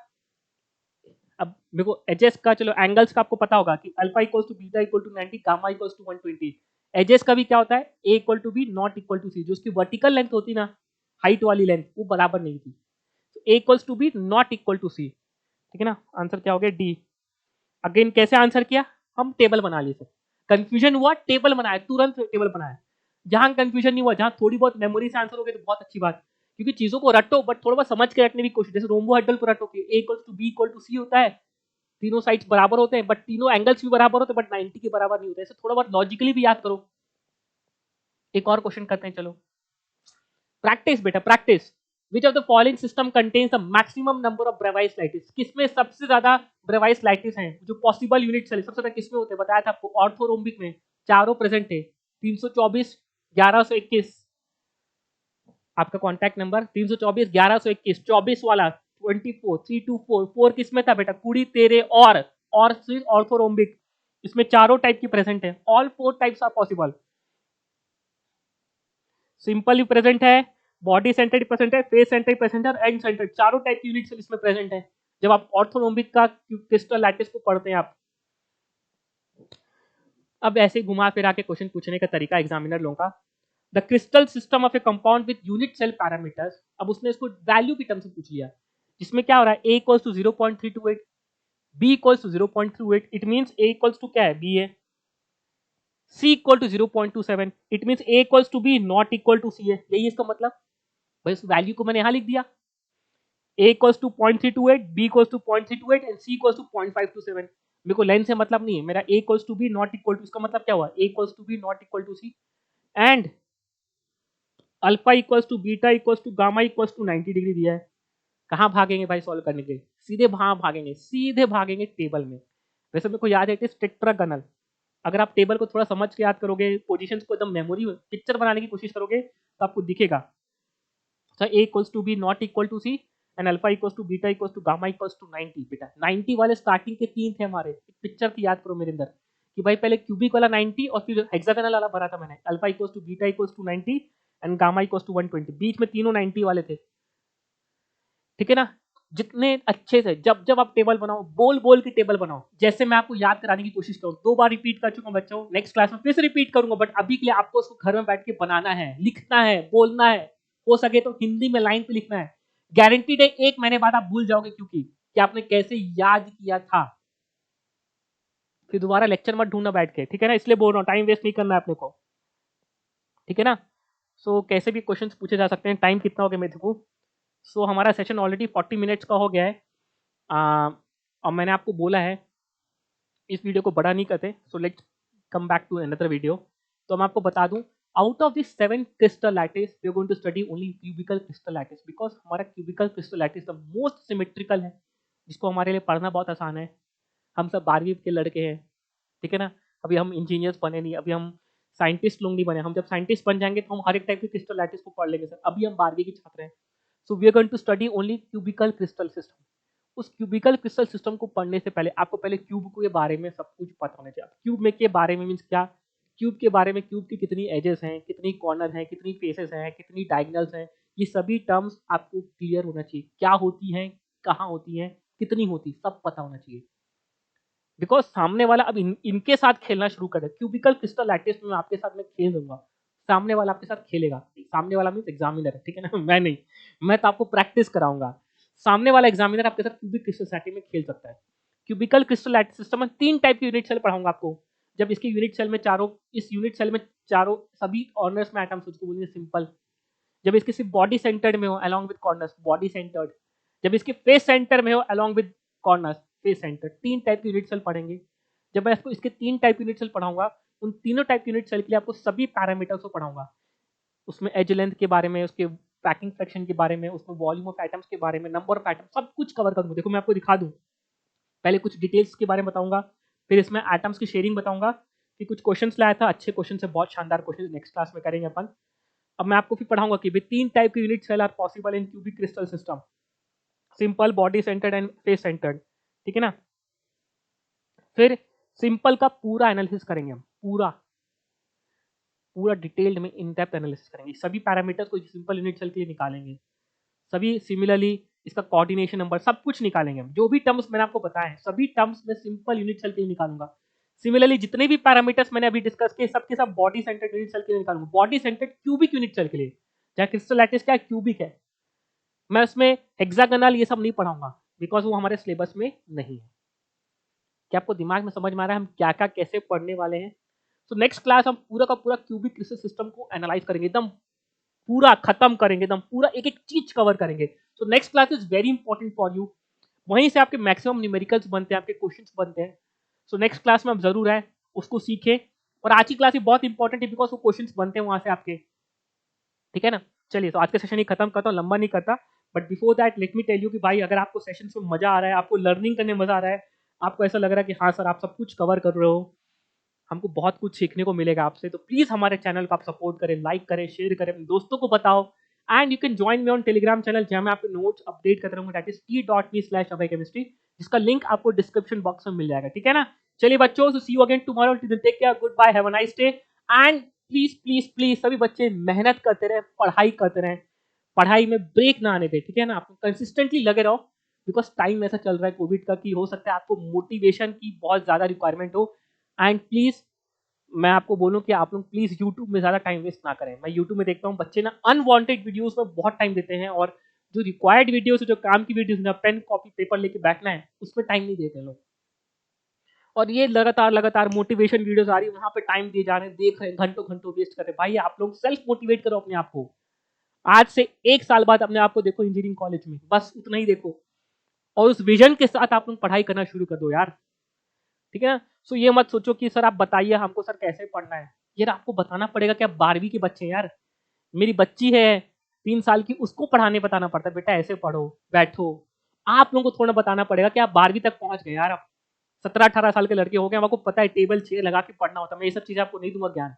अब मेरे को एजेस का, चलो एंगल्स का आपको पता होगा कि alpha equals to beta equal to 90, gamma equals to 120, edges का भी क्या होता है, a equal to B not equal to c, जो उसकी वर्टिकल लेंथ होती ना, हाइट वाली लेंथ, वो बराबर नहीं थी, तो a equals to B not equal to c. ठीक है ना, आंसर क्या हो गया, डी। अगेन कैसे आंसर किया, हम टेबल बना लिए थे, कंफ्यूजन हुआ टेबल बनाया, तुरंत टेबल बनाया, जहां कंफ्यूजन नहीं हुआ, जहां थोड़ी बहुत मेमोरी से आंसर हो गया तो बहुत अच्छी बात, क्योंकि चीजों को रटो बट थोड़ा बहुत समझ के रखने की कोशिश, जैसे रोम्बोहेड्रल को रटो कि a equal to b equal to c होता है, तीनों साइड्स बराबर होते हैं बट तीनों एंगल्स भी बराबर होते हैं बट 90 के बराबर नहीं होते, ऐसे थोड़ा बहुत लॉजिकली भी याद करो। एक और क्वेश्चन करते हैं, चलो प्रैक्टिस बेटा practice, which of the following system contains the maximum number of Bravais lattices, किसमें सबसे ज्यादा ब्रेवाइस लाइटिस हैं, जो पॉसिबल यूनिट सेल सबसे ज्यादा किसमें होते हैं, बताया था आपको, ऑर्थोरोम्बिक में चारों प्रेजेंट है, 324, 1121, आपका कॉन्टैक्ट नंबर 324 1121, 24 वाला 24 324, 4 किसमें था बेटा, कुड़ी तेरे और सिर्फ ऑर्थोरोम्बिक, इसमें चारों टाइप की प्रेजेंट है, all 4 types are possible, simple भी प्रेजेंट है, बॉडी सेंटर्ड प्रेजेंट है, फेस सेंटर्ड प्रेजेंट है, और एंड सेंटर्ड, चारों टाइप की यूनिट इसमें प्रेजेंट है जब आप ऑर्थोरोम्बिक का क्रिस्टल लैटिस को पढ़ते हैं आप। अब ऐसे घुमा फिरा के क्वेश्चन पूछने का तरीका एग्जामिनर लोगों का, the crystal system of a compound with unit cell parameters, अब उसने इसको वैल्यू की टर्म से पूछ लिया, जिसमें क्या हो रहा है, a equals to 0.328, b equals to 0.28, it means a equals to क्या है, बी है, c equal to 0.27, it means a equals to B not equal to c है, यही इसका मतलब, भाई इस वैल्यू को मैंने यहां लिख दिया, a equals to 0.328, b equals to 0.328 and c equals to 0.527, मेरे को लेंथ से मतलब नहीं है, मेरा a equals to b not equal to, इसका मतलब क्या हुआ, a equals to b not equal to c and alpha equals to beta equals to gamma equals to 90 degree दिया है, कहाँ भागेंगे भाई सॉल्व करने के, सीधे सीधे भागेंगे टेबल में। वैसे मेरे को याद है टेट्रागोनल, अगर आप टेबल को थोड़ा समझ के याद करोगे, पोजीशंस को एकदम मेमोरी पिक्चर बनाने की कोशिश करोगे तो आपको दिखेगा, sir a equals to B not equal to C and alpha equals to beta equals to gamma equals to 90। बेटा 90 वाले स्टार्टिंग के 3 थे हमारे, एक पिक्चर थी याद करो मेरे अंदर कि भाई पहले क्यूबिक वाला 90 और फिर हेक्सागोनल वाला भरा था मैंने, alpha equals to beta equals to 90 and gamma equals to 120, बीच में तीनों 90 वाले थे। ठीक है ना। जितने अच्छे से जब जब आप टेबल बनाओ, बोल बोल के टेबल बनाओ, जैसे मैं आपको याद कराने की कोशिश करूँ, 2 बार रिपीट कर चुका हूँ बच्चों, नेक्स्ट क्लास में फिर से रिपीट करूंगा, बट अभी के लिए आपको उसको घर में बैठ के बनाना है, लिखना है, बोलना है, हो सके तो हिंदी में लाइन पे लिखना है। गारंटीड है 1 महीने बाद आप भूल जाओगे क्योंकि कि आपने कैसे याद किया था। फिर दोबारा लेक्चर मत ढूंढना बैठ के, ठीक है ना, इसलिए बोल रहा हूँ टाइम वेस्ट नहीं करना है अपने को, ठीक है ना। सो कैसे भी क्वेश्चन पूछे जा सकते हैं। टाइम कितना हो गया मैं देखूँ। सो हमारा सेशन ऑलरेडी 40 मिनट्स का हो गया है। और मैंने आपको बोला है इस वीडियो को बड़ा नहीं करते, so let's come back to another video. तो मैं आपको बता दूं, out of this 7 crystal lattice we are going to study only cubical crystal lattice, because हमारा cubical crystal lattice the most symmetrical है, जिसको हमारे लिए पढ़ना बहुत आसान है। हम सब 12वीं के लड़के हैं, ठीक है ना। अभी हम इंजीनियर्स बने नहीं, अभी हम साइंटिस्ट लोग नहीं बने। हम जब साइंटिस्ट बन जाएंगे तो हम हर एक टाइप के क्रिस्टल लैटिस को पढ़ लेंगे सर, अभी हम 12वीं के छात्र हैं। So we are going to study only cubical crystal system. उस क्यूबिकल क्रिस्टल सिस्टम को पढ़ने से पहले आपको पहले क्यूब के बारे में सब कुछ पता होना चाहिए। क्यूब में के बारे में मीन्स क्या, क्यूब के बारे में, क्यूब की कितनी एजेस हैं, कितनी कॉर्नर हैं, कितनी फेसेस हैं, कितनी डायगोनल्स हैं, ये सभी टर्म्स आपको क्लियर होना चाहिए। क्या होती हैं, कहाँ होती हैं, कितनी होती, सब पता होना चाहिए। बिकॉज सामने वाला अब इनके साथ खेलना शुरू कर दे। क्यूबिकल क्रिस्टल लैटिस में आपके साथ मैं खेल दूंगा, सामने वाला आपके साथ खेलेगा। सामने वाला मीन्स एग्जामिनर है, ठीक है ना, मैं नहीं, मैं तो आपको प्रैक्टिस कराऊंगा। सामने वाला एग्जामिनर आपके साथ क्यूबिक क्रिस्टल लैटिस में खेल सकता है। क्यूबिकल क्रिस्टल लैटिस सिस्टम में 3 टाइप की यूनिट सेल पढ़ाऊंगा आपको। जब इसके यूनिट सेल में चारों, इस यूनिट सेल में चारों सभी कॉर्नर्स में एटम्स, उसको बोलेंगे सिंपल। जब इसके सिर्फ बॉडी सेंटर्ड में हो along with corners, body centred. जब इसके फेस सेंटर में हो along with corners, face centre. 3 type की यूनिट सेल पढ़ेंगे। जब मैं इसको इसके 3 टाइप यूनिट सेल पढ़ाऊंगा, उन तीनों टाइप यूनिट सेल के लिए आपको सभी पैरामीटर्स को पढ़ाऊंगा। उसमें एज लेंथ के बारे में, उसके पैकिंग फ्रैक्शन के बारे में, उसमें वॉल्यूम ऑफ एटम्स के बारे में, नंबर ऑफ एटम्स, सब कुछ कवर करूंगा। देखो मैं आपको दिखा दूं, पहले कुछ डिटेल्स के बारे में बताऊंगा, फिर इसमें एटम्स की शेयरिंग बताऊंगा, फिर कुछ क्वेश्चंस लाया था, अच्छे क्वेश्चन से, बहुत शानदार क्वेश्चन, नेक्स्ट क्लास में करेंगे अपन। अब मैं आपको फिर पढ़ाऊंगा कि 3 टाइप के unit cell are possible in cubic crystal system, simple, body centered and face centered, ठीक है ना। फिर सिंपल का पूरा एनालिसिस करेंगे हम, पूरा पूरा डिटेल्ड में इन डेप्थ एनालिसिस करेंगे। सभी पैरामीटर्स को सिंपल यूनिट सेल के लिए निकालेंगे, सभी सिमिलरली इसका कोऑर्डिनेशन नंबर सब कुछ निकालेंगे हम। जो भी टर्म्स मैंने आपको बताया है, सभी टर्म्स में सिंपल यूनिट सेल के लिए निकालूंगा। सिमिलरली जितने भी पैरामीटर्स मैंने अभी डिस्कस किए, सबके सब बॉडी सेंटर्ड यूनिट सेल के लिए निकालूंगा। Body centered cubic unit cell के लिए, चाहे क्रिस्टल लैटिस क्या क्यूबिक है, मैं उसमें हेक्सागोनल ये सब नहीं पढ़ाऊंगा, बिकॉज वो हमारे सिलेबस में नहीं है। क्या आपको दिमाग में समझ में आ रहा है हम क्या क्या कैसे पढ़ने वाले हैं। तो नेक्स्ट क्लास हम पूरा का पूरा क्यूबिक क्रिस्टल सिस्टम को एनालाइज करेंगे, एकदम पूरा खत्म करेंगे, एकदम पूरा एक एक चीज कवर करेंगे। So next class is very important for you. वहीं से आपके मैक्सिमम न्यूमेरिकल्स बनते हैं, आपके क्वेश्चंस बनते हैं। सो नेक्स्ट क्लास में आप जरूर है उसको सीखें। और आज की क्लास भी बहुत इंपॉर्टेंट है, बिकॉज वो क्वेश्चंस बनते हैं वहां से आपके, ठीक है ना। चलिए तो आज का सेशन ही खत्म करता हूँ, लंबा नहीं करता। But before that let me tell you कि भाई अगर आपको सेशन में मजा आ रहा है, आपको लर्निंग करने में मजा आ रहा है, आपको ऐसा लग रहा है कि हाँ सर आप सब कुछ कवर कर रहे हो, हमको बहुत कुछ सीखने को मिलेगा आपसे, तो प्लीज हमारे चैनल को आप सपोर्ट करें, लाइक करें, शेयर करें, अपने दोस्तों को बताओ। And you can join me on Telegram channel, जहां मैं आपके नोट्स अपडेट करता रहूंगा, दैट इज t.me/abhaychemistry, जिसका लिंक आपको डिस्क्रिप्शन बॉक्स में मिल जाएगा, ठीक है ना। चलिए बच्चों, see you again tomorrow, take care, good bye, have a nice day. And please please please सभी बच्चे मेहनत करते रहे, पढ़ाई करते रहे, पढ़ाई में ब्रेक ना आने दे, ठीक है ना। आपको कंसिस्टेंटली लगे रहो, बिकॉज टाइम ऐसा चल रहा है कोविड का कि हो सकता है आपको मोटिवेशन की बहुत ज्यादा रिक्वायरमेंट हो। एंड प्लीज मैं आपको बोलूं कि आप लोग प्लीज यूट्यूब में ज्यादा टाइम वेस्ट ना करें। मैं यूट्यूब में देखता हूँ बच्चे ना अनवांटेड वीडियोस में बहुत टाइम देते हैं, और जो रिक्वायर्ड वीडियोस है, जो काम की वीडियोस, पेन कॉपी पेपर लेके बैठना है, उसमें टाइम नहीं देते लोग। और ये लगातार लगातार मोटिवेशन वीडियोस आ रही है, वहां पे टाइम दिए जा रहे हैं, देख रहे हैं, घंटों घंटों वेस्ट कर रहे हैं। भाई आप लोग सेल्फ मोटिवेट करो अपने आप को। आज से 1 साल बाद अपने आप को देखो इंजीनियरिंग कॉलेज में, बस उतना ही देखो, और उस विजन के साथ आप लोग पढ़ाई करना शुरू कर दो यार, ठीक है ना। सो ये मत सोचो कि सर आप बताइए हमको सर कैसे पढ़ना है, यार आपको बताना पड़ेगा कि आप 12वीं के बच्चे हैं यार। मेरी बच्ची है 3 साल की, उसको पढ़ाने बताना पड़ता है, बेटा ऐसे पढ़ो बैठो। आप लोगों को थोड़ा बताना पड़ेगा कि आप 12वीं तक पहुंच गए यार, आप 17-18 साल के लड़के हो गए, आपको पता है टेबल चेयर लगा के पढ़ना होता है। मैं ये सब चीजें आपको नहीं दूंगा ज्ञान,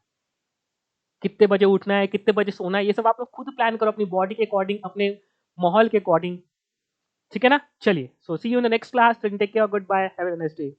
कितने बजे उठना है, कितने बजे सोना है, ये सब आप लोग खुद प्लान करो अपनी बॉडी के अकॉर्डिंग, अपने माहौल के अकॉर्डिंग, ठीक है ना? चलिए, so see you in the next class, take care, good bye, have a nice day.